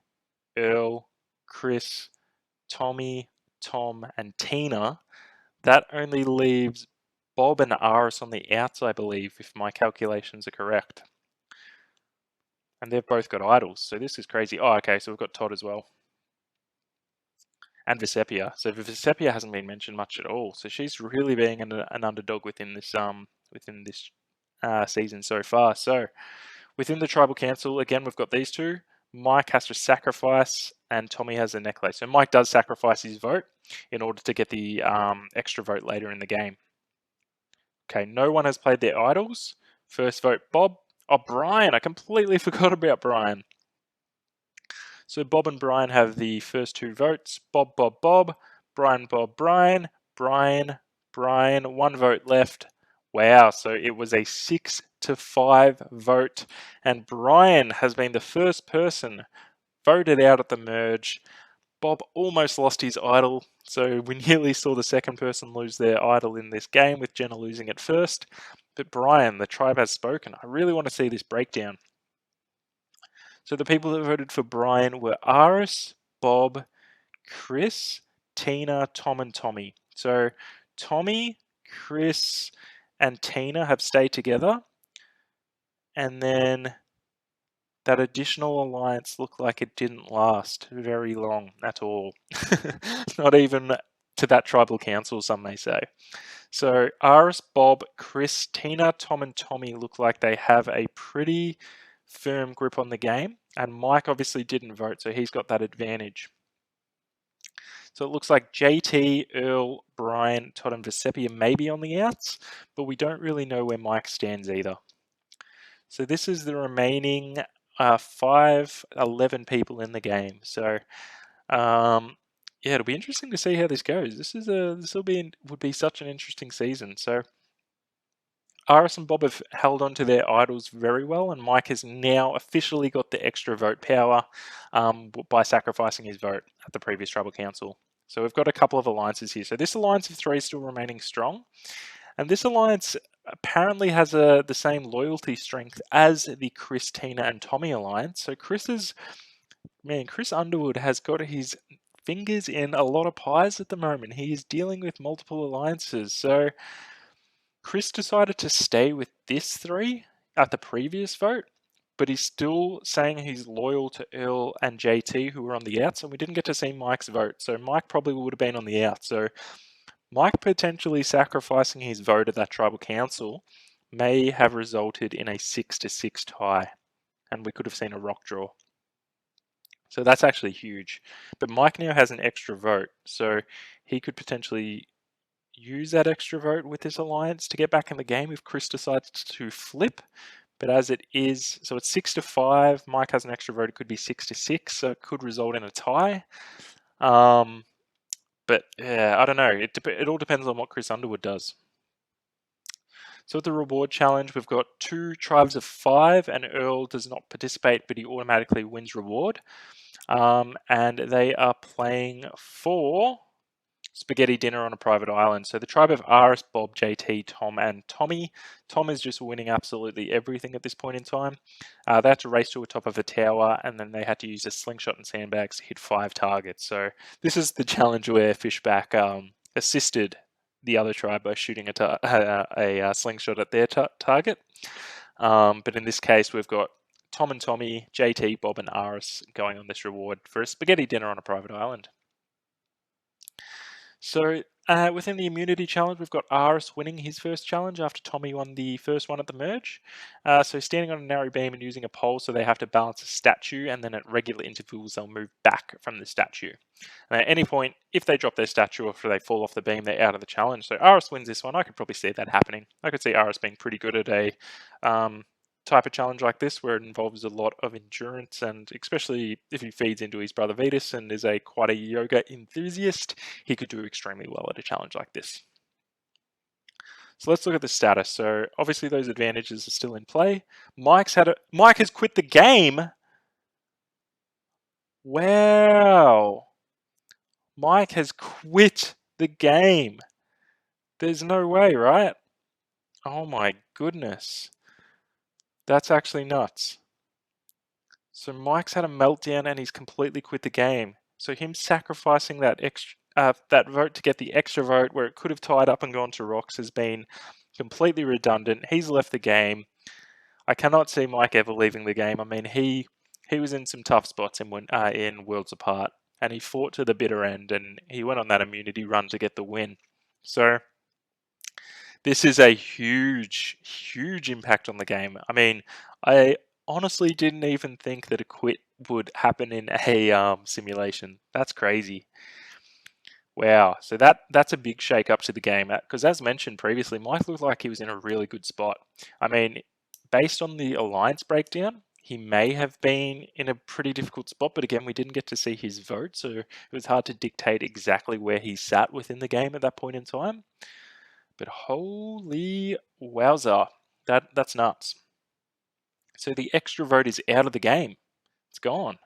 S1: Earl, Chris, Tommy, Tom, and Tina, that only leaves Bob and Aris on the outs, I believe, if my calculations are correct. And they've both got idols, so this is crazy. Oh, okay, so we've got Todd as well. And Visepia. So Visepia hasn't been mentioned much at all. So she's really being an underdog within this season so far. So within the Tribal Council, again, we've got these two. Mike has to sacrifice, and Tommy has a necklace. So Mike does sacrifice his vote in order to get the extra vote later in the game. Okay, no one has played their idols. First vote, Bob. Oh, Brian. I completely forgot about Brian. So Bob and Brian have the first two votes. Bob, Bob, Bob. Brian, Bob, Brian. Brian, Brian. One vote left. Wow, so it was a 6-5 vote. And Brian has been the first person voted out at the merge. Bob almost lost his idol, so we nearly saw the second person lose their idol in this game, with Jenna losing it first. But Brian, the tribe has spoken. I really want to see this breakdown. So the people that voted for Brian were Aris, Bob, Chris, Tina, Tom, and Tommy. So Tommy, Chris, and Tina have stayed together. And then that additional alliance looked like it didn't last very long at all. Not even to that tribal council, some may say. So Aris, Bob, Chris, Tina, Tom, and Tommy look like they have a pretty firm grip on the game. And Mike obviously didn't vote, so he's got that advantage. So it looks like JT, Earl, Brian, Todd, and Giuseppe are maybe on the outs, but we don't really know where Mike stands either. So this is the remaining 11 people in the game. So yeah, it'll be interesting to see how this goes. Would be such an interesting season. So Aris and Bob have held on to their idols very well, and Mike has now officially got the extra vote power by sacrificing his vote at the previous tribal council. So we've got a couple of alliances here. So this alliance of three is still remaining strong, and this alliance apparently has the same loyalty strength as the Chris, Tina, and Tommy alliance. So Chris Underwood has got his fingers in a lot of pies at the moment. He is dealing with multiple alliances. So Chris decided to stay with this three at the previous vote, but he's still saying he's loyal to Earl and JT, who were on the outs, and we didn't get to see Mike's vote. So Mike probably would have been on the out. So Mike potentially sacrificing his vote at that tribal council may have resulted in a 6-6 tie, and we could have seen a rock draw. So that's actually huge. But Mike now has an extra vote, so he could potentially use that extra vote with this alliance to get back in the game if Chris decides to flip. But as it is, so it's 6-5. Mike has an extra vote. It could be 6-6, so it could result in a tie. But yeah, I don't know. It all depends on what Chris Underwood does. So with the reward challenge, we've got 2 tribes of 5, and Earl does not participate, but he automatically wins reward. And they are playing for spaghetti dinner on a private island. So the tribe of Aris, Bob, JT, Tom, and Tommy. Tom is just winning absolutely everything at this point in time. They had to race to the top of a tower, and then they had to use a slingshot and sandbags to hit 5 targets. So this is the challenge where Fishback assisted the other tribe by shooting a slingshot at their target. But in this case, we've got Tom and Tommy, JT, Bob, and Aris going on this reward for a spaghetti dinner on a private island. So within the immunity challenge, we've got Aris winning his first challenge after Tommy won the first one at the merge. So standing on a narrow beam and using a pole, so they have to balance a statue, and then at regular intervals they'll move back from the statue. And at any point, if they drop their statue or if they fall off the beam, they're out of the challenge. So Aris wins this one. I could probably see that happening. I could see Aris being pretty good at a type of challenge like this, where it involves a lot of endurance, and especially if he feeds into his brother Vetus and is quite a yoga enthusiast, he could do extremely well at a challenge like this. So let's look at the status. So obviously those advantages are still in play. Mike has quit the game. Wow. Mike has quit the game. There's no way, right? Oh my goodness. That's actually nuts. So Mike's had a meltdown and he's completely quit the game. So him sacrificing that vote to get the extra vote where it could have tied up and gone to rocks has been completely redundant. He's left the game. I cannot see Mike ever leaving the game. I mean, he was in some tough spots in Worlds Apart, and he fought to the bitter end, and he went on that immunity run to get the win. So This is a huge, huge impact on the game. I mean, I honestly didn't even think that a quit would happen in a simulation. That's crazy. Wow. So that's a big shake up to the game because, as mentioned previously, Mike looked like he was in a really good spot. I mean, based on the alliance breakdown, he may have been in a pretty difficult spot, but again, we didn't get to see his vote, so it was hard to dictate exactly where he sat within the game at that point in time. But holy wowza, that's nuts. So the extra vote is out of the game. It's gone.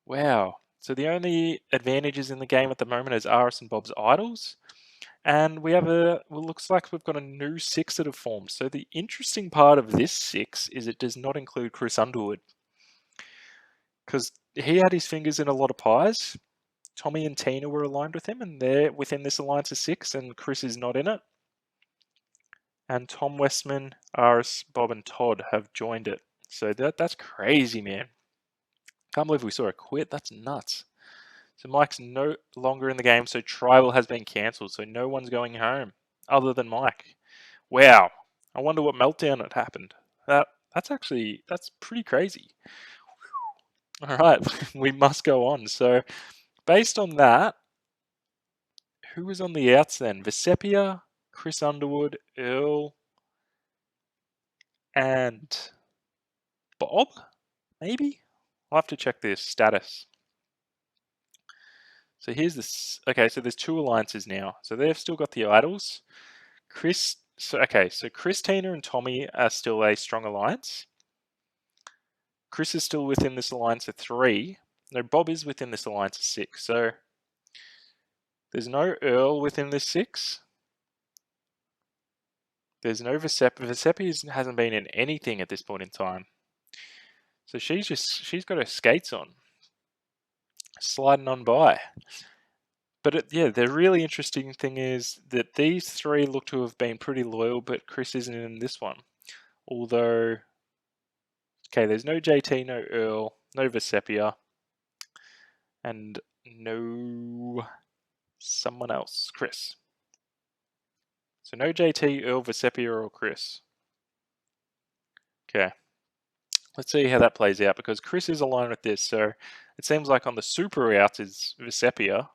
S1: Wow. So the only advantages in the game at the moment is Aris and Bob's idols. And we have well, looks like we've got a new 6 that have formed. So the interesting part of this 6 is it does not include Chris Underwood. Because he had his fingers in a lot of pies. Tommy and Tina were aligned with him, and they're within this alliance of 6, and Chris is not in it. And Tom Westman, Aris, Bob, and Todd have joined it. So that's crazy, man. Can't believe we saw a quit. That's nuts. So Mike's no longer in the game, so Tribal has been cancelled. So no one's going home other than Mike. Wow. I wonder what meltdown had happened. That's pretty crazy. All right, we must go on. So based on that, who was on the outs then? Vesepia, Chris Underwood, Earl, and Bob? Maybe? I'll have to check this status. So here's this. Okay, so there's 2 alliances now. So they've still got the idols. So Chris, Tina, and Tommy are still a strong alliance. Chris is still within this alliance of 3. No, Bob is within this alliance of 6. So there's no Earl within this 6. There's no Vesepi. Vesepi hasn't been in anything at this point in time. So she's got her skates on, sliding on by. But the really interesting thing is that these 3 look to have been pretty loyal, but Chris isn't in this one. Although, okay, there's no JT, no Earl, no Vesepia, and no someone else, Chris. So no JT, Earl, Vesepia, or Chris. Okay. Let's see how that plays out because Chris is aligned with this. So it seems like on the super routes is Vesepia,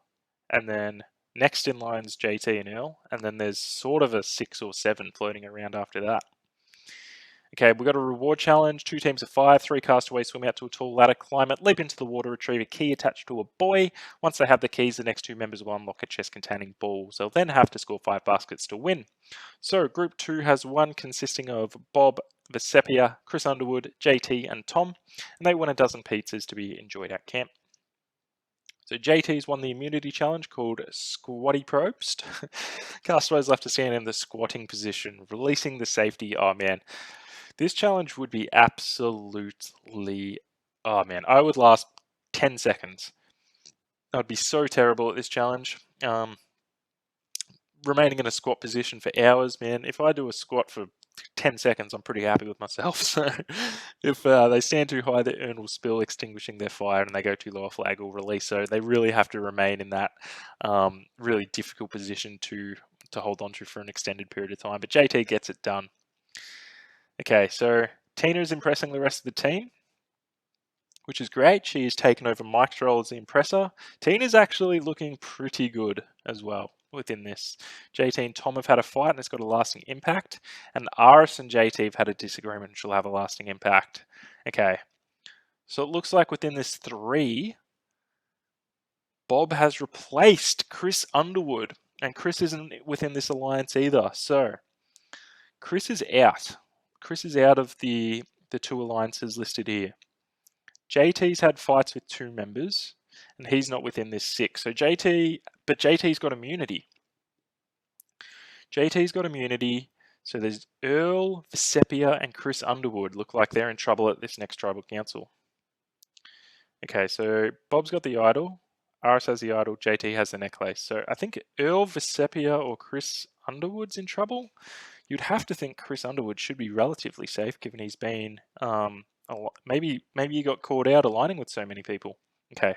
S1: and then next in line's JT and Earl, and then there's sort of a 6 or 7 floating around after that. Okay, we've got a reward challenge, 2 teams of 5, 3 castaways swim out to a tall ladder, climb it, leap into the water, retrieve a key attached to a buoy. Once they have the keys, the next 2 members will unlock a chest containing balls. They'll then have to score 5 baskets to win. So Group 2 has 1 consisting of Bob, Vesepia, Chris Underwood, JT, and Tom, and they won a dozen pizzas to be enjoyed at camp. So JT's won the immunity challenge called Squatty Probst. Castaways left to stand in the squatting position, releasing the safety. Oh man, this challenge would be absolutely... Oh man, I would last 10 seconds. I would be so terrible at this challenge. Remaining in a squat position for hours, man. If I do a squat for 10 seconds, I'm pretty happy with myself. So if they stand too high, the urn will spill, extinguishing their fire, and they go too low, a flag will release. So they really have to remain in that really difficult position to hold on to for an extended period of time. But JT gets it done. Okay, so Tina is impressing the rest of the team, which is great. She has taken over Mike's role as the impressor. Tina's actually looking pretty good as well within this. JT and Tom have had a fight and it's got a lasting impact. And Aris and JT have had a disagreement which will have a lasting impact. Okay, so it looks like within this 3, Bob has replaced Chris Underwood. And Chris isn't within this alliance either. So Chris is out. Chris is out of the 2 alliances listed here. JT's had fights with 2 members, and he's not within this 6. So JT's got immunity. JT's got immunity. So there's Earl, Vesepia, and Chris Underwood look like they're in trouble at this next tribal council. Okay, so Bob's got the idol. Aris has the idol. JT has the necklace. So I think Earl, Vesepia, or Chris Underwood's in trouble. You'd have to think Chris Underwood should be relatively safe given he's been maybe he got caught out aligning with so many people. Okay.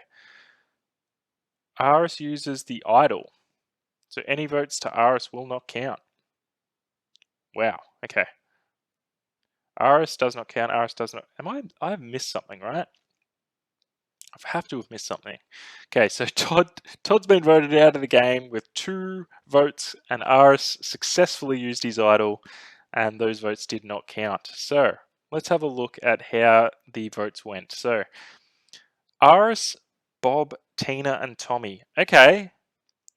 S1: Aris uses the idol. So any votes to Aris will not count. Wow. Okay. Aris does not count. Aris does not. I've missed something, right? I have to have missed something. Okay, so Todd's been voted out of the game with 2 votes, and Aris successfully used his idol, and those votes did not count. So let's have a look at how the votes went. So Aris, Bob, Tina, and Tommy. Okay,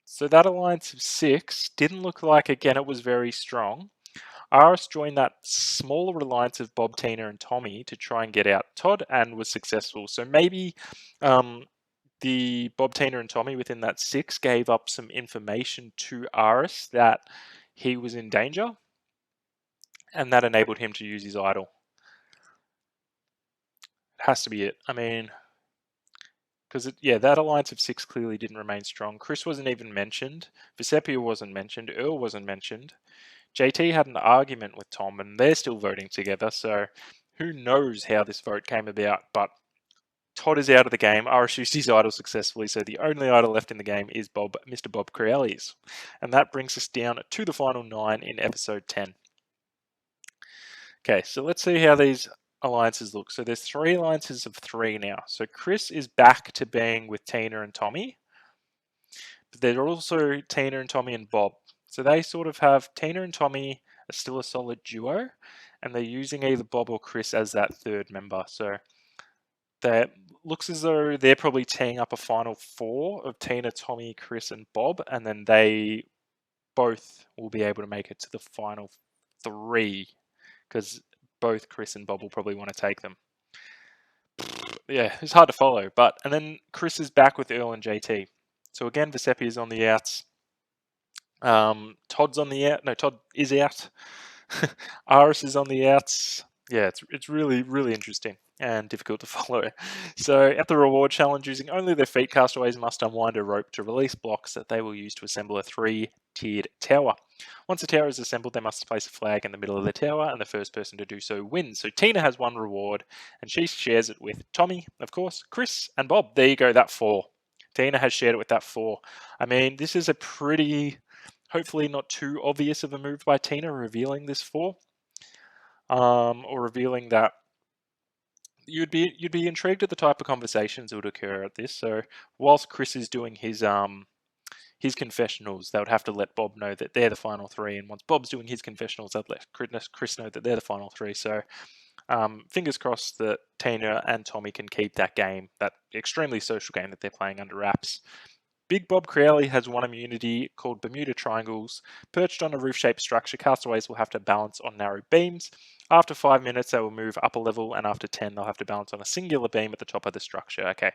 S1: so that alliance of 6 didn't look like, again, it was very strong. Aris joined that smaller alliance of Bob, Tina, and Tommy to try and get out Todd, and was successful. So maybe the Bob, Tina, and Tommy within that 6 gave up some information to Aris that he was in danger, and that enabled him to use his idol. It has to be it. I mean, because yeah, that alliance of 6 clearly didn't remain strong. Chris wasn't even mentioned. Visepia wasn't mentioned. Earl wasn't mentioned. JT had an argument with Tom, and they're still voting together. So who knows how this vote came about? But Todd is out of the game. Aris used his idol successfully, so the only idol left in the game is Mr. Bob Creelli's. And that brings us down to the final 9 in episode 10. Okay, so let's see how these alliances look. So there's 3 alliances of 3 now. So Chris is back to being with Tina and Tommy. But there's also Tina and Tommy and Bob. So they sort of have Tina and Tommy are still a solid duo, and they're using either Bob or Chris as that 3rd member. So that looks as though they're probably teeing up a final 4 of Tina, Tommy, Chris, and Bob, and then they both will be able to make it to the final 3, because both Chris and Bob will probably want to take them. Yeah, it's hard to follow, and then Chris is back with Earl and JT. So again, Vesepi is on the outs. Todd's on the out. No, Todd is out. Aris is on the outs. Yeah, it's really, really interesting and difficult to follow. So at the reward challenge, using only their feet, castaways must unwind a rope to release blocks that they will use to assemble a 3-tiered tower. Once the tower is assembled, they must place a flag in the middle of the tower, and the first person to do so wins. So Tina has 1 reward, and she shares it with Tommy, of course, Chris, and Bob. There you go, that 4. Tina has shared it with that 4. I mean, this is a pretty, hopefully not too obvious of a move by Tina, revealing this 4. Or revealing that you'd be intrigued at the type of conversations that would occur at this. So whilst Chris is doing his confessionals, they would have to let Bob know that they're the final 3, and once Bob's doing his confessionals, they'd let Chris know that they're the final 3. So fingers crossed that Tina and Tommy can keep that game, that extremely social game that they're playing, under wraps. Big Bob Creelli has 1 immunity called Bermuda Triangles. Perched on a roof-shaped structure, castaways will have to balance on narrow beams. After 5 minutes, they will move up a level, and after 10, they'll have to balance on a singular beam at the top of the structure. Okay.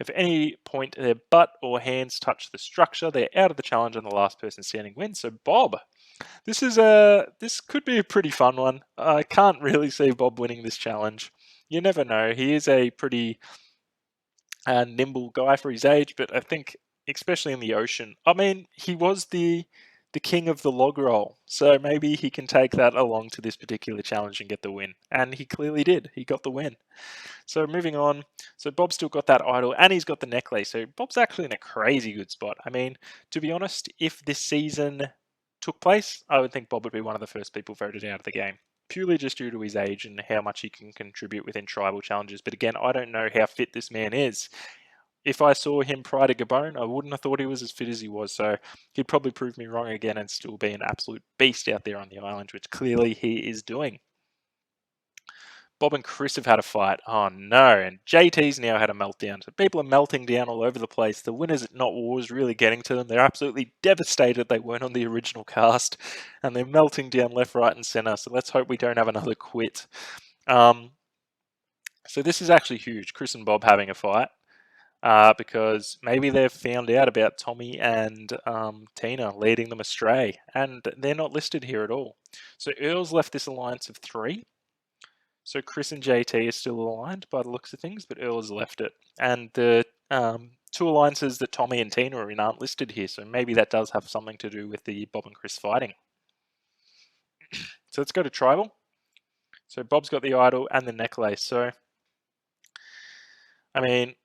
S1: If at any point their butt or hands touch the structure, they're out of the challenge, and the last person standing wins. So Bob, this could be a pretty fun one. I can't really see Bob winning this challenge. You never know. He is a pretty nimble guy for his age, but I think, especially in the ocean, I mean, he was the king of the log roll, so maybe he can take that along to this particular challenge and get the win. And he clearly did. He got the win. So moving on, so Bob's still got that idol, and he's got the necklace. So Bob's actually in a crazy good spot. I mean, to be honest, if this season took place, I would think Bob would be one of the first people voted out of the game, purely just due to his age and how much he can contribute within tribal challenges. But again, I don't know how fit this man is. If I saw him prior to Gabon, I wouldn't have thought he was as fit as he was. So he'd probably prove me wrong again and still be an absolute beast out there on the island, which clearly he is doing. Bob and Chris have had a fight. Oh no, and JT's now had a meltdown. So people are melting down all over the place. The winners at Not War is really getting to them. They're absolutely devastated they weren't on the original cast, and they're melting down left, right, and centre. So let's hope we don't have another quit. So this is actually huge, Chris and Bob having a fight. Because maybe they've found out about Tommy and Tina leading them astray, and they're not listed here at all. So Earl's left this alliance of 3. So Chris and JT are still aligned by the looks of things, but Earl has left it. And the 2 alliances that Tommy and Tina are in aren't listed here, so maybe that does have something to do with the Bob and Chris fighting. So let's go to Tribal. So Bob's got the idol and the necklace. So, I mean,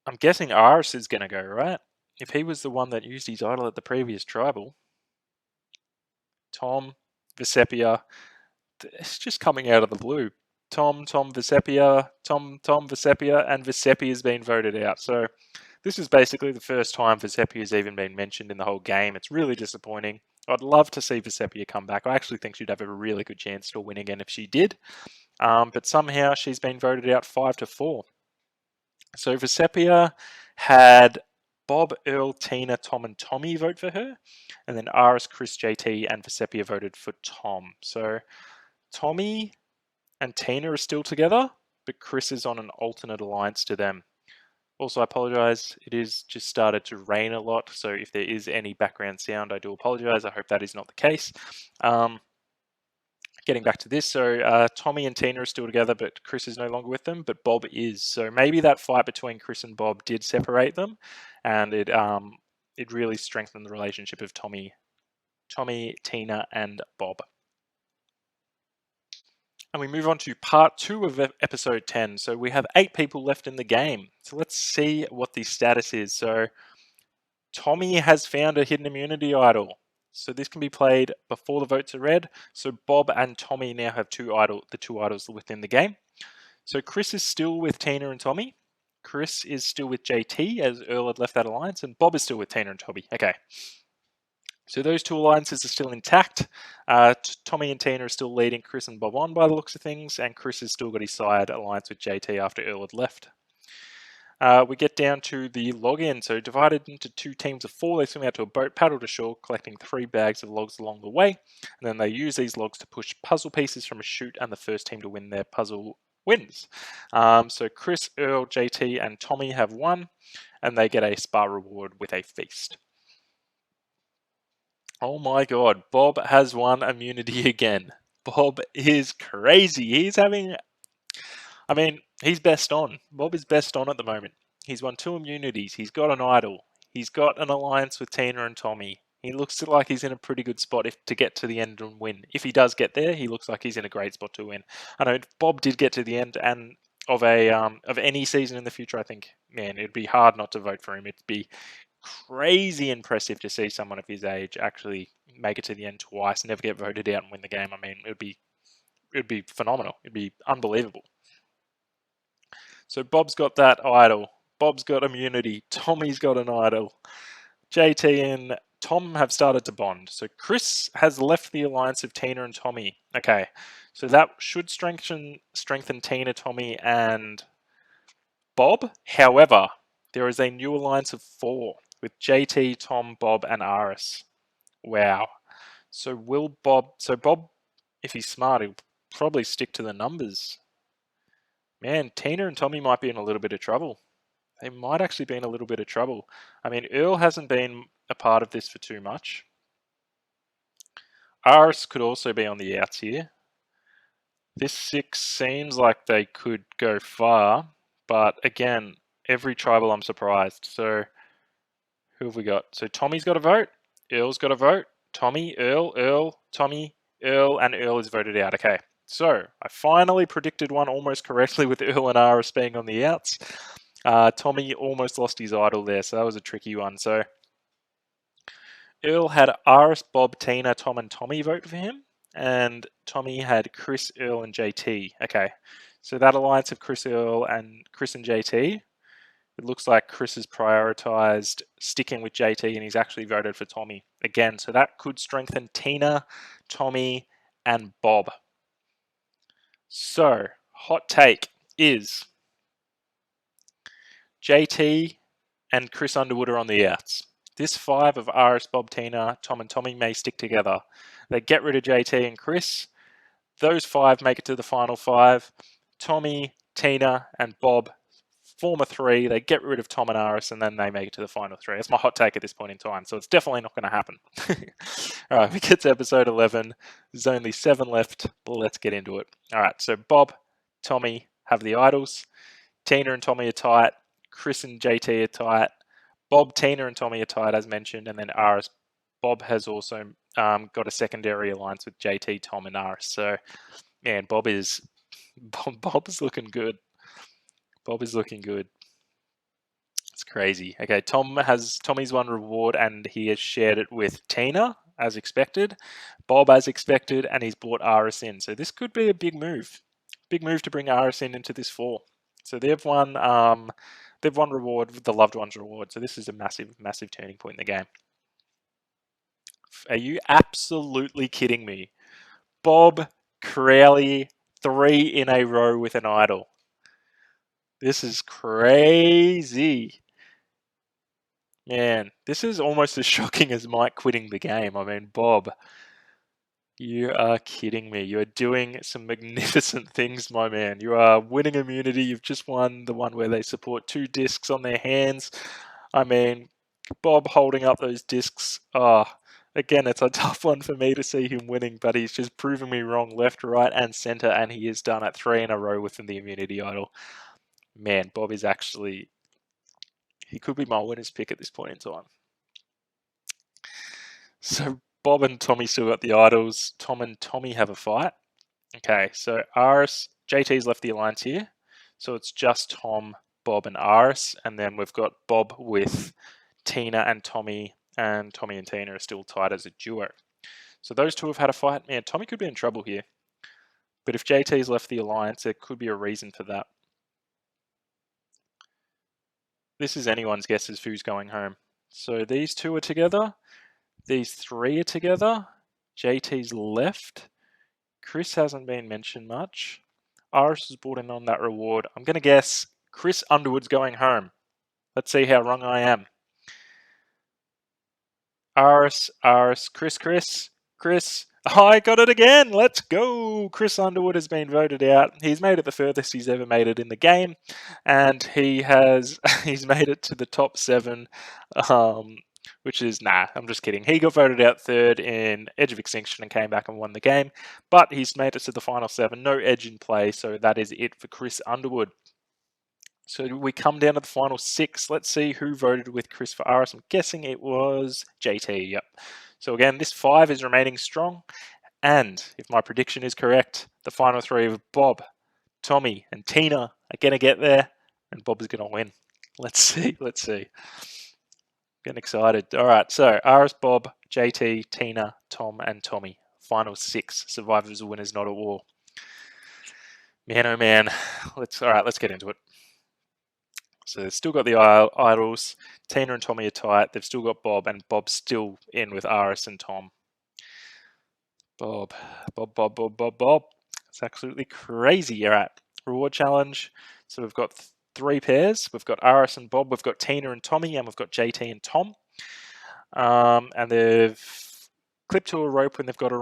S1: I'm guessing Aris is going to go, right? If he was the one that used his idol at the previous Tribal. Tom, Vecepia. It's just coming out of the blue. Tom, Vecepia, Tom, Vecepia, and Vecepia has been voted out. So this is basically the first time Vecepia has even been mentioned in the whole game. It's really disappointing. I'd love to see Vecepia come back. I actually think she'd have a really good chance to win again if she did. But somehow she's been voted out 5-4. So Vecepia had Bob, Earl, Tina, Tom, and Tommy vote for her. And then Aris, Chris, JT, and Vecepia voted for Tom. So Tommy and Tina are still together, but Chris is on an alternate alliance to them. Also, I apologize. It is just started to rain a lot, so if there is any background sound, I do apologize. I hope that is not the case. Getting back to this, so Tommy and Tina are still together, but Chris is no longer with them, but Bob is. So maybe that fight between Chris and Bob did separate them, and it really strengthened the relationship of Tommy, Tina, and Bob. And we move on to part 2 of episode 10. So we have 8 people left in the game. So let's see what the status is. So Tommy has found a hidden immunity idol. So this can be played before the votes are read. So Bob and Tommy now have the two idols within the game. So Chris is still with Tina and Tommy. Chris is still with JT as Earl had left that alliance, and Bob is still with Tina and Tommy. Okay. So those two alliances are still intact. Tommy and Tina are still leading Chris and Bob on by the looks of things, and Chris has still got his side alliance with JT after Earl had left. We get down to the login. So divided into 2 teams of 4, they swim out to a boat, paddle to shore, collecting 3 bags of logs along the way. And then they use these logs to push puzzle pieces from a chute, and the first team to win their puzzle wins. So Chris, Earl, JT, and Tommy have won, and they get a spa reward with a feast. Oh my god, Bob has won immunity again. Bob is crazy. He's best on. Bob is best on at the moment. He's won 2 immunities. He's got an idol. He's got an alliance with Tina and Tommy. He looks like he's in a pretty good spot to get to the end and win. If he does get there, he looks like he's in a great spot to win. I know if Bob did get to the end and of any season in the future, I think, man, it'd be hard not to vote for him. It'd be crazy impressive to see someone of his age actually make it to the end twice, never get voted out and win the game. I mean, it'd be phenomenal. It'd be unbelievable. So Bob's got that idol. Bob's got immunity. Tommy's got an idol. JT and Tom have started to bond. So Chris has left the alliance of Tina and Tommy. Okay, so that should strengthen Tina, Tommy, and Bob. However, there is a new alliance of 4 with JT, Tom, Bob, and Aris. Wow. So Bob, if he's smart, he'll probably stick to the numbers. Man, Tina and Tommy might be in a little bit of trouble. They might actually be in a little bit of trouble. I mean, Earl hasn't been a part of this for too much. Aris could also be on the outs here. This 6 seems like they could go far, but again, every tribal I'm surprised. So who have we got? So Tommy's got a vote. Earl's got a vote. Tommy, Earl, Tommy, Earl, and Earl is voted out. Okay, so I finally predicted one almost correctly with Earl and Aris being on the outs. Tommy almost lost his idol there, so that was a tricky one. So Earl had Aris, Bob, Tina, Tom, and Tommy vote for him, and Tommy had Chris, Earl, and JT. Okay, so that alliance of Chris, Earl, and Chris and JT, it looks like Chris has prioritized sticking with JT, and he's actually voted for Tommy again. So that could strengthen Tina, Tommy, and Bob. So, hot take is JT and Chris Underwood are on the outs. This 5 of Aris, Bob, Tina, Tom, and Tommy may stick together. They get rid of JT and Chris. Those 5 make it to the final 5. Tommy, Tina, and Bob form a 3. They get rid of Tom and Aris, and then they make it to the final 3. That's my hot take at this point in time, so it's definitely not going to happen. All right, we get to episode 11. There's only 7 left. Let's get into it. All right, so Bob, Tommy have the idols. Tina and Tommy are tight. Chris and JT are tight. Bob, Tina, and Tommy are tight, as mentioned, and then Aris. Bob has also got a secondary alliance with JT, Tom, and Aris. So, man, Bob is looking good. Bob is looking good. It's crazy. Okay, Tommy's won reward, and he has shared it with Tina. as expected, Bob as expected, and he's brought Aris in. So this could be a big move. Big move to bring Aris in into this 4. So they've won reward, the loved ones reward. So this is a massive, massive turning point in the game. Are you absolutely kidding me? Bob Crowley, 3 in a row with an idol. This is crazy. Man, this is almost as shocking as Mike quitting the game. I mean, Bob, you are kidding me. You are doing some magnificent things, my man. You are winning immunity. You've just won the one where they support 2 discs on their hands. I mean, Bob holding up those discs. Again, it's a tough one for me to see him winning, but he's just proven me wrong left, right, and center, and he has done it 3 in a row within the immunity idol. Man, Bob is actually... he could be my winner's pick at this point in time. So Bob and Tommy still got the idols. Tom and Tommy have a fight. Okay, so JT's left the alliance here. So it's just Tom, Bob, and Aris. And then we've got Bob with Tina and Tommy and Tina are still tied as a duo. So those 2 have had a fight. Man, Tommy could be in trouble here. But if JT's left the alliance, there could be a reason for that. This is anyone's guess as who's going home. So these 2 are together. These 3 are together. JT's left. Chris hasn't been mentioned much. Aris was brought in on that reward. I'm going to guess Chris Underwood's going home. Let's see how wrong I am. Aris, Chris. I got it again. Let's go. Chris Underwood has been voted out. He's made it the furthest he's ever made it in the game, and he's made it to the top 7. Which is, I'm just kidding. He got voted out 3rd in Edge of Extinction and came back and won the game, but he's made it to the final 7. No Edge in play, so that is it for Chris Underwood. So we come down to the final 6. Let's see who voted with Chris for Aris. I'm guessing it was JT, yep. So again, this 5 is remaining strong, and if my prediction is correct, the final 3 of Bob, Tommy, and Tina are going to get there, and Bob is going to win. Let's see. Getting excited. All right, so Aris, Bob, JT, Tina, Tom, and Tommy. Final 6. Survivors are winners, not at war. Man, oh man. Let's get into it. So they've still got the idols. Tina and Tommy are tight. They've still got Bob, and Bob's still in with Aris and Tom. Bob. It's absolutely crazy. All right, reward challenge. So we've got 3 pairs. We've got Aris and Bob. We've got Tina and Tommy, and we've got JT and Tom. And they've clipped to a rope when they've got to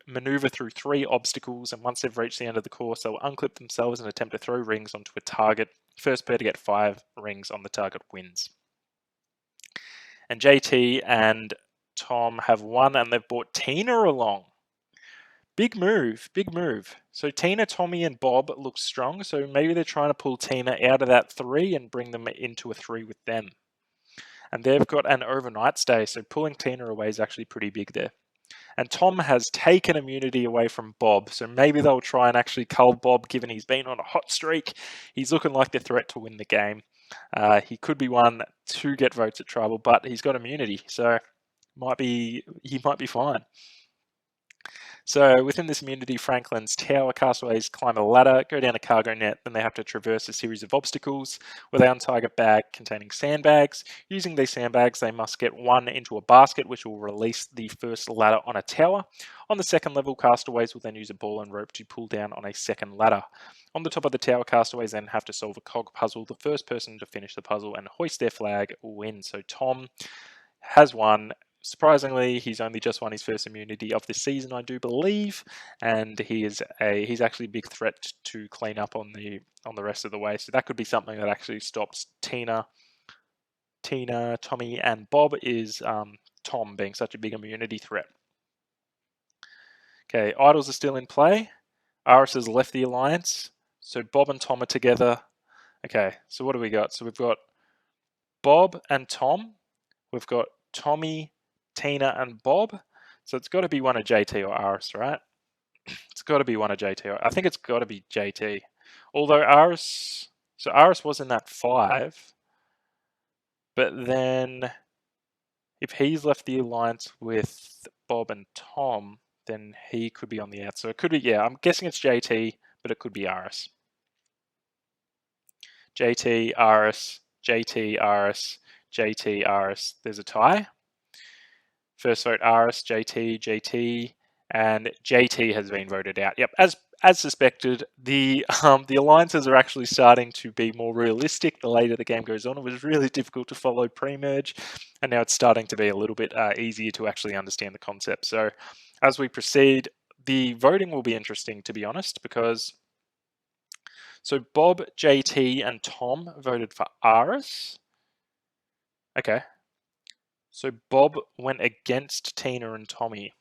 S1: maneuver through 3 obstacles, and once they've reached the end of the course, they'll unclip themselves and attempt to throw rings onto a target. First pair to get 5 rings on the target wins. And JT and Tom have won, and they've brought Tina along. Big move. So Tina, Tommy, and Bob look strong, so maybe they're trying to pull Tina out of that 3 and bring them into a 3 with them. And they've got an overnight stay, so pulling Tina away is actually pretty big there. And Tom has taken immunity away from Bob, so maybe they'll try and actually cull Bob, given he's been on a hot streak. He's looking like the threat to win the game. He could be one to get votes at Tribal, but he's got immunity, so he might be fine. So within this immunity, Franklin's tower castaways climb a ladder, go down a cargo net, then they have to traverse a series of obstacles where they untie a bag containing sandbags. Using these sandbags, they must get 1 into a basket, which will release the first ladder on a tower. On the second level, castaways will then use a ball and rope to pull down on a second ladder. On the top of the tower, castaways then have to solve a cog puzzle. The first person to finish the puzzle and hoist their flag wins. So Tom has won. Surprisingly, he's only just won his first immunity of this season, I do believe, and he's actually a big threat to clean up on the rest of the way. So that could be something that actually stops Tina, Tommy, and Bob is Tom being such a big immunity threat. Okay, idols are still in play. Aris has left the alliance, so Bob and Tom are together. Okay, so what do we got? So we've got Bob and Tom. We've got Tommy, Tina, and Bob. So it's got to be one of JT or Aris, right? It's got to be one of JT. I think it's got to be JT. Although Aris was in that 5, but then If he's left the alliance with Bob and Tom, then he could be on the outs. So it could be, yeah, I'm guessing it's JT, but it could be Aris. JT, Aris, JT, Aris, JT, Aris. There's a tie. First vote Aris, JT, JT, and JT has been voted out. Yep, as suspected, the alliances are actually starting to be more realistic the later the game goes on. It was really difficult to follow pre-merge, and now it's starting to be a little bit easier to actually understand the concept. So as we proceed, the voting will be interesting, to be honest, because so Bob, JT, and Tom voted for Aris. Okay. So Bob went against Tina and Tommy,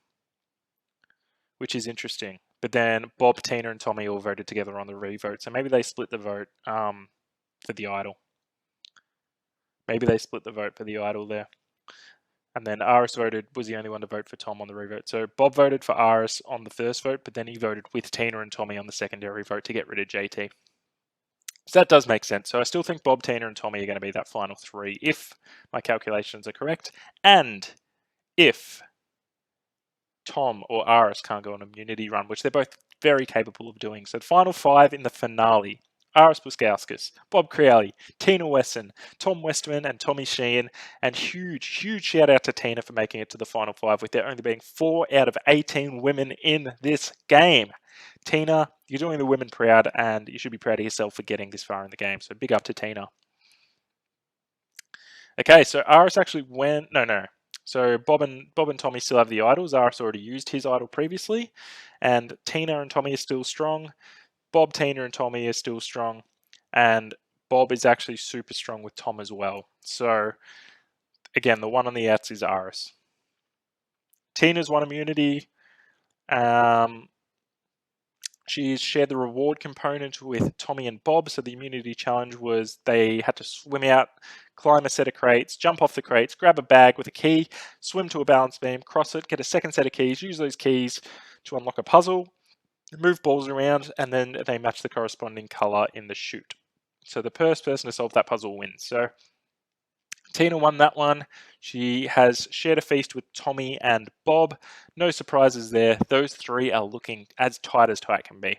S1: which is interesting. But then Bob, Tina, and Tommy all voted together on the re-vote. So maybe they split the vote for the idol. Maybe they split the vote for the idol there. And then Aris was the only one to vote for Tom on the re-vote. So Bob voted for Aris on the first vote, but then he voted with Tina and Tommy on the secondary vote to get rid of JT. So that does make sense. So I still think Bob, Tina, and Tommy are going to be that final three if my calculations are correct. And if Tom or Aris can't go on an immunity run, which they're both very capable of doing. So the final five in the finale: Aris Buskauskas, Bob Crealli, Tina Wesson, Tom Westerman, and Tommy Sheehan. And huge shout out to Tina for making it to the final five, with there only being 4 out of 18 women in this game. Tina, you're doing the women proud, and you should be proud of yourself for getting this far in the game. So big up to Tina. Okay, so Aris actually went. No. So Bob and Tommy still have the idols. Aris already used his idol previously, and Tina and Tommy are still strong. Bob, Tina, and Tommy are still strong, and Bob is actually super strong with Tom as well. So again, the one on the outs is Aris. Tina's won immunity. She's shared the reward component with Tommy and Bob. So the immunity challenge was they had to swim out, climb a set of crates, jump off the crates, grab a bag with a key, swim to a balance beam, cross it, get a second set of keys, use those keys to unlock a puzzle, move balls around, and then they match the corresponding color in the chute. So the first person to solve that puzzle wins. So Tina won that one. She has shared a feast with Tommy and Bob. No surprises there. Those three are looking as tight can be.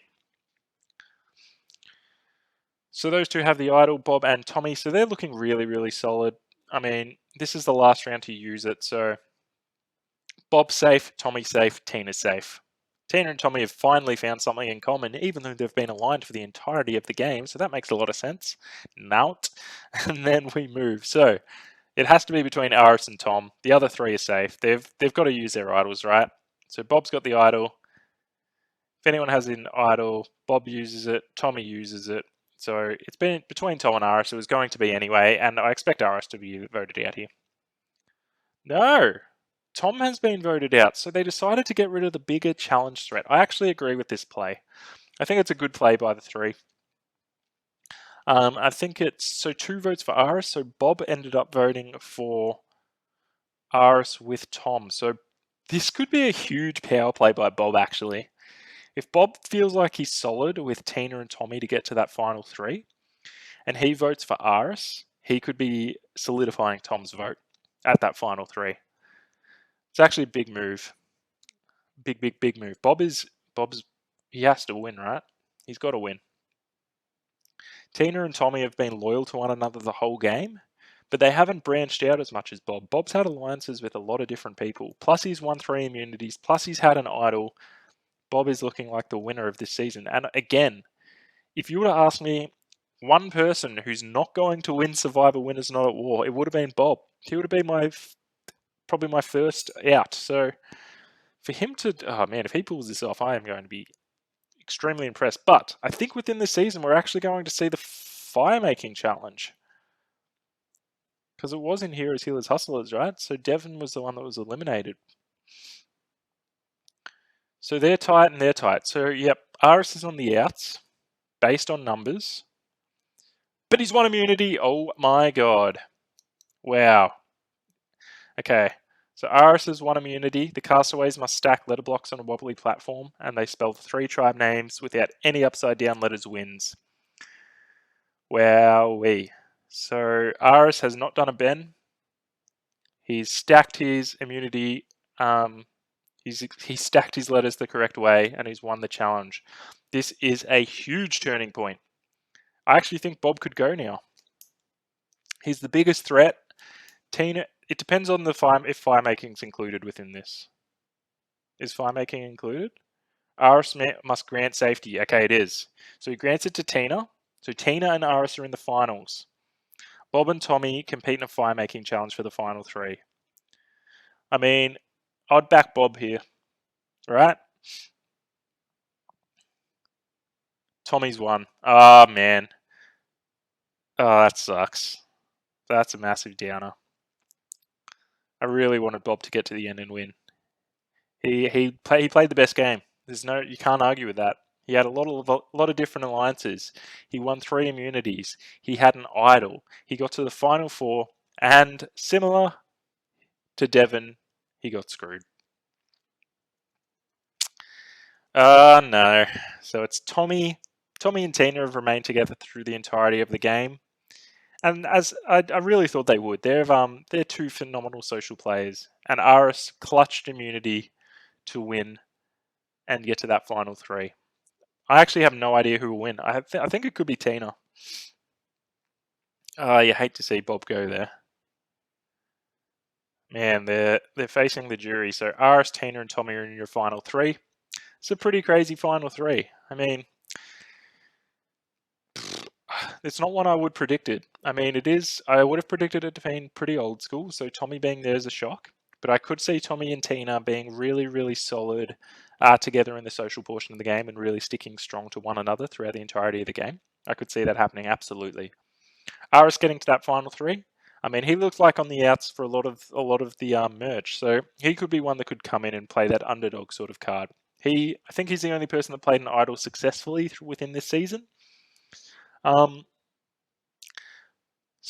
S1: So those two have the idol, Bob and Tommy. So they're looking really solid. I mean, this is the last round to use it. So Bob's safe, Tommy's safe, Tina's safe. Tina and Tommy have finally found something in common, even though they've been aligned for the entirety of the game. So that makes a lot of sense. Nout. And then we move. So it has to be between Aris and Tom. The other three are safe. They've got to use their idols, right? So Bob's got the idol. If anyone has an idol, Bob uses it, Tommy uses it. So it's been between Tom and Aris. It was going to be anyway, and I expect Aris to be voted out here. No, Tom has been voted out. So they decided to get rid of the bigger challenge threat. I actually agree with this play. I think it's a good play by the three. I think it's so 2 votes for Aris. So Bob ended up voting for Aris with Tom. So this could be a huge power play by Bob, actually. If Bob feels like he's solid with Tina and Tommy to get to that final 3, and he votes for Aris, he could be solidifying Tom's vote at that final 3. It's actually a big move. Big move. He has to win, right? He's got to win. Tina and Tommy have been loyal to one another the whole game, but they haven't branched out as much as Bob. Bob's had alliances with a lot of different people. Plus he's won 3 immunities. Plus he's had an idol. Bob is looking like the winner of this season. And again, if you were to ask me one person who's not going to win Survivor Winners Not at War, it would have been Bob. He would have been probably my first out. So for him to, oh man, if he pulls this off, I am going to be extremely impressed. But I think within this season, we're actually going to see the fire making challenge. Because it was in Heroes, Healers, Hustlers, right? So Devon was the one that was eliminated. So they're tight and they're tight. So, yep, Aris is on the outs based on numbers. But he's won immunity. Oh my god. Wow. Okay. So Aris has won immunity. The castaways must stack letter blocks on a wobbly platform, and they spell 3 tribe names without any upside down letters wins. Wowee. So Aris has not done a Ben. He's stacked his immunity. He's stacked his letters the correct way, and he's won the challenge. This is a huge turning point. I actually think Bob could go now. He's the biggest threat. Tina, it depends on the if fire making's included within this. Is fire making included? Aris must grant safety. Okay, it is. So he grants it to Tina. So Tina and Aris are in the finals. Bob and Tommy compete in a fire making challenge for the final 3. I mean, I'd back Bob here, right? Tommy's won. Ah, oh, man. Oh, that sucks. That's a massive downer. I really wanted Bob to get to the end and win. He played the best game. You can't argue with that. He had a lot of different alliances. He won 3 immunities. He had an idol. He got to the final 4, and similar to Devon, he got screwed. No. So it's Tommy. Tommy and Tina have remained together through the entirety of the game, and as I really thought they would. They're 2 phenomenal social players, and Aris clutched immunity to win and get to that final 3. I actually have no idea who will win. I think it could be Tina. You hate to see Bob go there. Man, they're facing the jury. So Aris, Tina, and Tommy are in your final 3. It's a pretty crazy final 3. I mean, it's not one I would predict it. I mean, it is. I would have predicted it to be pretty old school. So Tommy being there is a shock. But I could see Tommy and Tina being really, really solid together in the social portion of the game and really sticking strong to one another throughout the entirety of the game. I could see that happening, absolutely. Aris getting to that final 3. I mean, he looks like on the outs for a lot of the merge, so he could be one that could come in and play that underdog sort of card. I think he's the only person that played an idol successfully within this season. So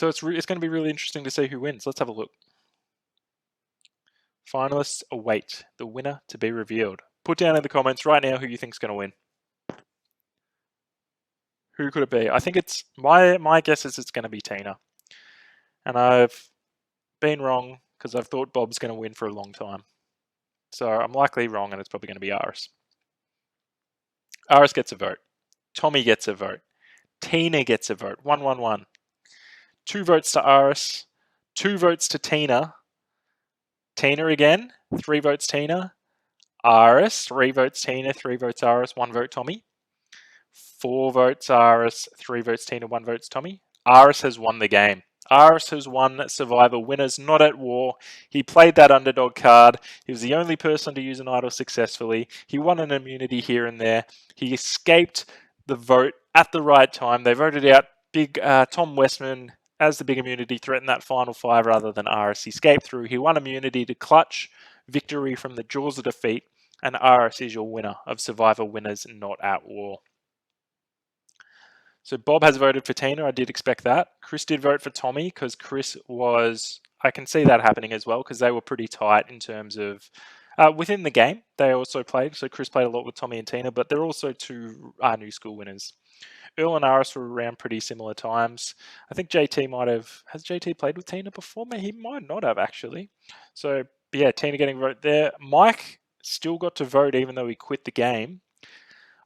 S1: it's going to be really interesting to see who wins. Let's have a look. Finalists await the winner to be revealed. Put down in the comments right now who you think's going to win. Who could it be? I think it's my guess is it's going to be Tina, and I've been wrong because I've thought Bob's going to win for a long time. So I'm likely wrong, and it's probably going to be Aris. Aris gets a vote. Tommy gets a vote. Tina gets a vote. 1-1-1. 2 votes to Aris. 2 votes to Tina. Tina again. 3 votes Tina. Aris. 3 votes Tina. 3 votes Aris. 1 vote Tommy. 4 votes Aris. 3 votes Tina. 1 votes Tommy. Aris has won the game. Aris has won Survivor Winners Not at War. He played that underdog card. He was the only person to use an idol successfully. He won an immunity here and there. He escaped the vote at the right time. They voted out big Tom Westman as the big immunity threat in that final 5 rather than Aris. He escaped through. He won immunity to clutch victory from the jaws of defeat. And Aris is your winner of Survivor Winners Not at War. So Bob has voted for Tina. I did expect that. Chris did vote for Tommy because Chris was... I can see that happening as well because they were pretty tight in terms of... within the game, they also played. So Chris played a lot with Tommy and Tina, but they're also 2 new school winners. Earl and Aris were around pretty similar times. I think JT might have... Has JT played with Tina before? He might not have, actually. So, yeah, Tina getting vote there. Mike still got to vote even though he quit the game.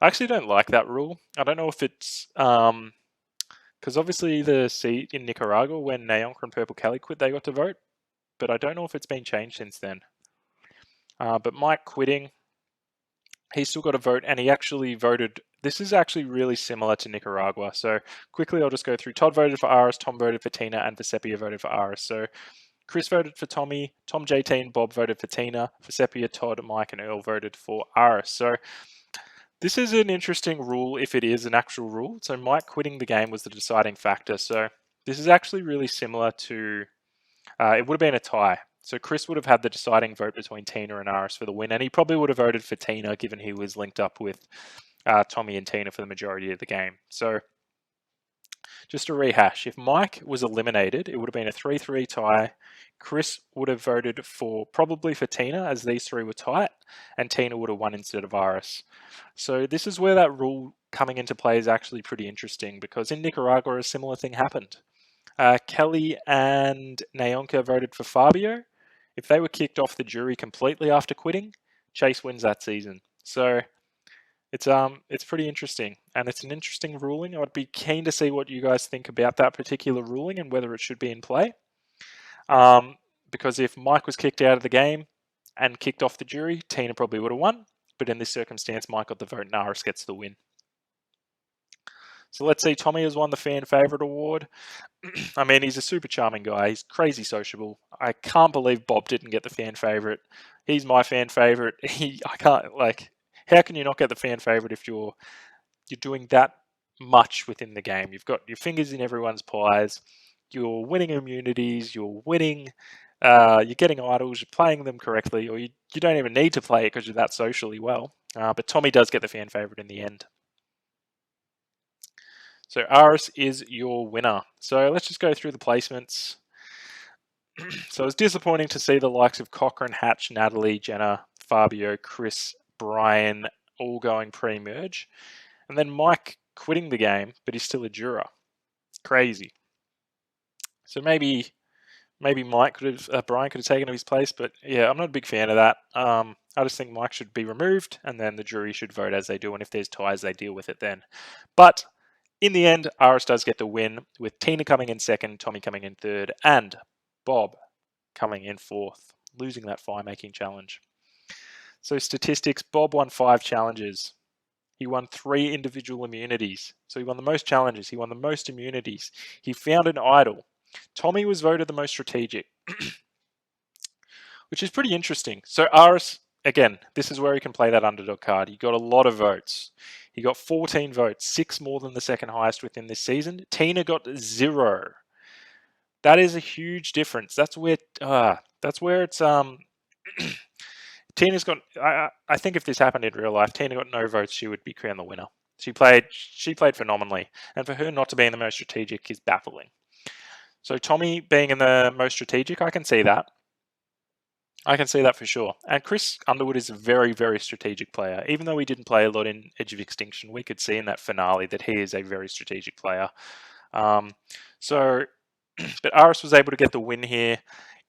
S1: I actually don't like that rule. I don't know if it's... because obviously the seat in Nicaragua, when Naonka and Purple Kelly quit, they got to vote. But I don't know if it's been changed since then. But Mike quitting, he still got a vote, and he actually voted... This is actually really similar to Nicaragua. So quickly, I'll just go through. Todd voted for Aris, Tom voted for Tina, and Vecepia voted for Aris. So Chris voted for Tommy, Tom, JT, and Bob voted for Tina. Vecepia, Todd, Mike, and Earl voted for Aris. So this is an interesting rule if it is an actual rule. So Mike quitting the game was the deciding factor. So this is actually really similar to... it would have been a tie. So Chris would have had the deciding vote between Tina and Aris for the win, and he probably would have voted for Tina given he was linked up with Tommy and Tina for the majority of the game. So just to rehash, if Mike was eliminated, it would have been a 3-3 tie. Chris would have voted probably for Tina, as these 3 were tight, and Tina would have won instead of Aris. So this is where that rule coming into play is actually pretty interesting, because in Nicaragua a similar thing happened. Kelly and Naonka voted for Fabio. If they were kicked off the jury completely after quitting, Chase wins that season. So it's pretty interesting, and it's an interesting ruling. I'd be keen to see what you guys think about that particular ruling and whether it should be in play. Because if Mike was kicked out of the game and kicked off the jury, Tina probably would have won. But in this circumstance, Mike got the vote and Aris gets the win. So let's see, Tommy has won the Fan Favourite Award. I mean, he's a super charming guy. He's crazy sociable. I can't believe Bob didn't get the Fan Favourite. He's my Fan Favourite. I can't, like, how can you not get the Fan Favourite if you're doing that much within the game? You've got your fingers in everyone's pies. You're winning immunities. You're winning. You're getting idols. You're playing them correctly, or you don't even need to play it because you're that socially well. But Tommy does get the Fan Favourite in the end. So Aris is your winner. So let's just go through the placements. So it's disappointing to see the likes of Cochrane, Hatch, Natalie, Jenna, Fabio, Chris, Brian all going pre-merge. And then Mike quitting the game, but he's still a juror. Crazy. So maybe Mike Brian could have taken his place, but yeah, I'm not a big fan of that. I just think Mike should be removed, and then the jury should vote as they do, and if there's ties, they deal with it then. But in the end, Aris does get the win, with Tina coming in second, Tommy coming in third, and Bob coming in fourth, losing that fire-making challenge. So statistics, Bob won 5 challenges. He won 3 individual immunities. So he won the most challenges. He won the most immunities. He found an idol. Tommy was voted the most strategic, which is pretty interesting. So Aris, again, this is where he can play that underdog card. He got a lot of votes. He got 14 votes, 6 more than the second highest within this season. Tina got 0. That is a huge difference. That's where it's Tina's got. I think if this happened in real life, Tina got no votes, she would be crowned the winner. She played phenomenally, and for her not to be in the most strategic is baffling. So Tommy being in the most strategic, I can see that. I can see that for sure. And Chris Underwood is a very, very strategic player. Even though he didn't play a lot in Edge of Extinction, we could see in that finale that he is a very strategic player. But Aris was able to get the win here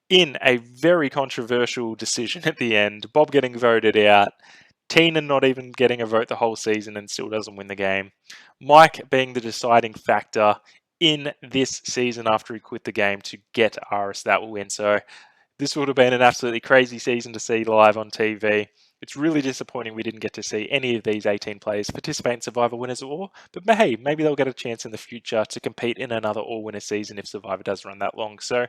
S1: in a very controversial decision at the end. Bob getting voted out. Tina not even getting a vote the whole season and still doesn't win the game. Mike being the deciding factor in this season after he quit the game to get Aris that win. So this would have been an absolutely crazy season to see live on TV. It's really disappointing we didn't get to see any of these 18 players participate in Survivor Winners All, but hey, maybe they'll get a chance in the future to compete in another all-winner season if Survivor does run that long. So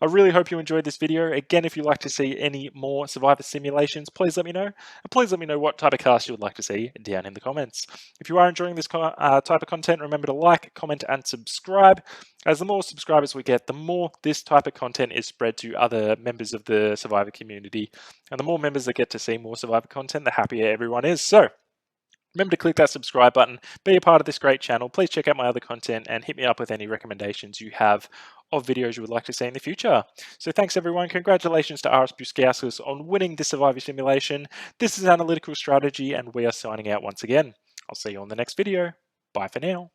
S1: I really hope you enjoyed this video. Again, if you'd like to see any more Survivor simulations, please let me know. And please let me know what type of cast you would like to see down in the comments. If you are enjoying this type of content, remember to like, comment, and subscribe. As the more subscribers we get, the more this type of content is spread to other members of the Survivor community. And the more members that get to see more Survivor content, the happier everyone is. So remember to click that subscribe button, be a part of this great channel. Please check out my other content and hit me up with any recommendations you have of videos you would like to see in the future. So thanks everyone. Congratulations to Aris Buskauskas on winning this Survivor simulation. This is Analytical Strategy, and we are signing out once again. I'll see you on the next video. Bye for now.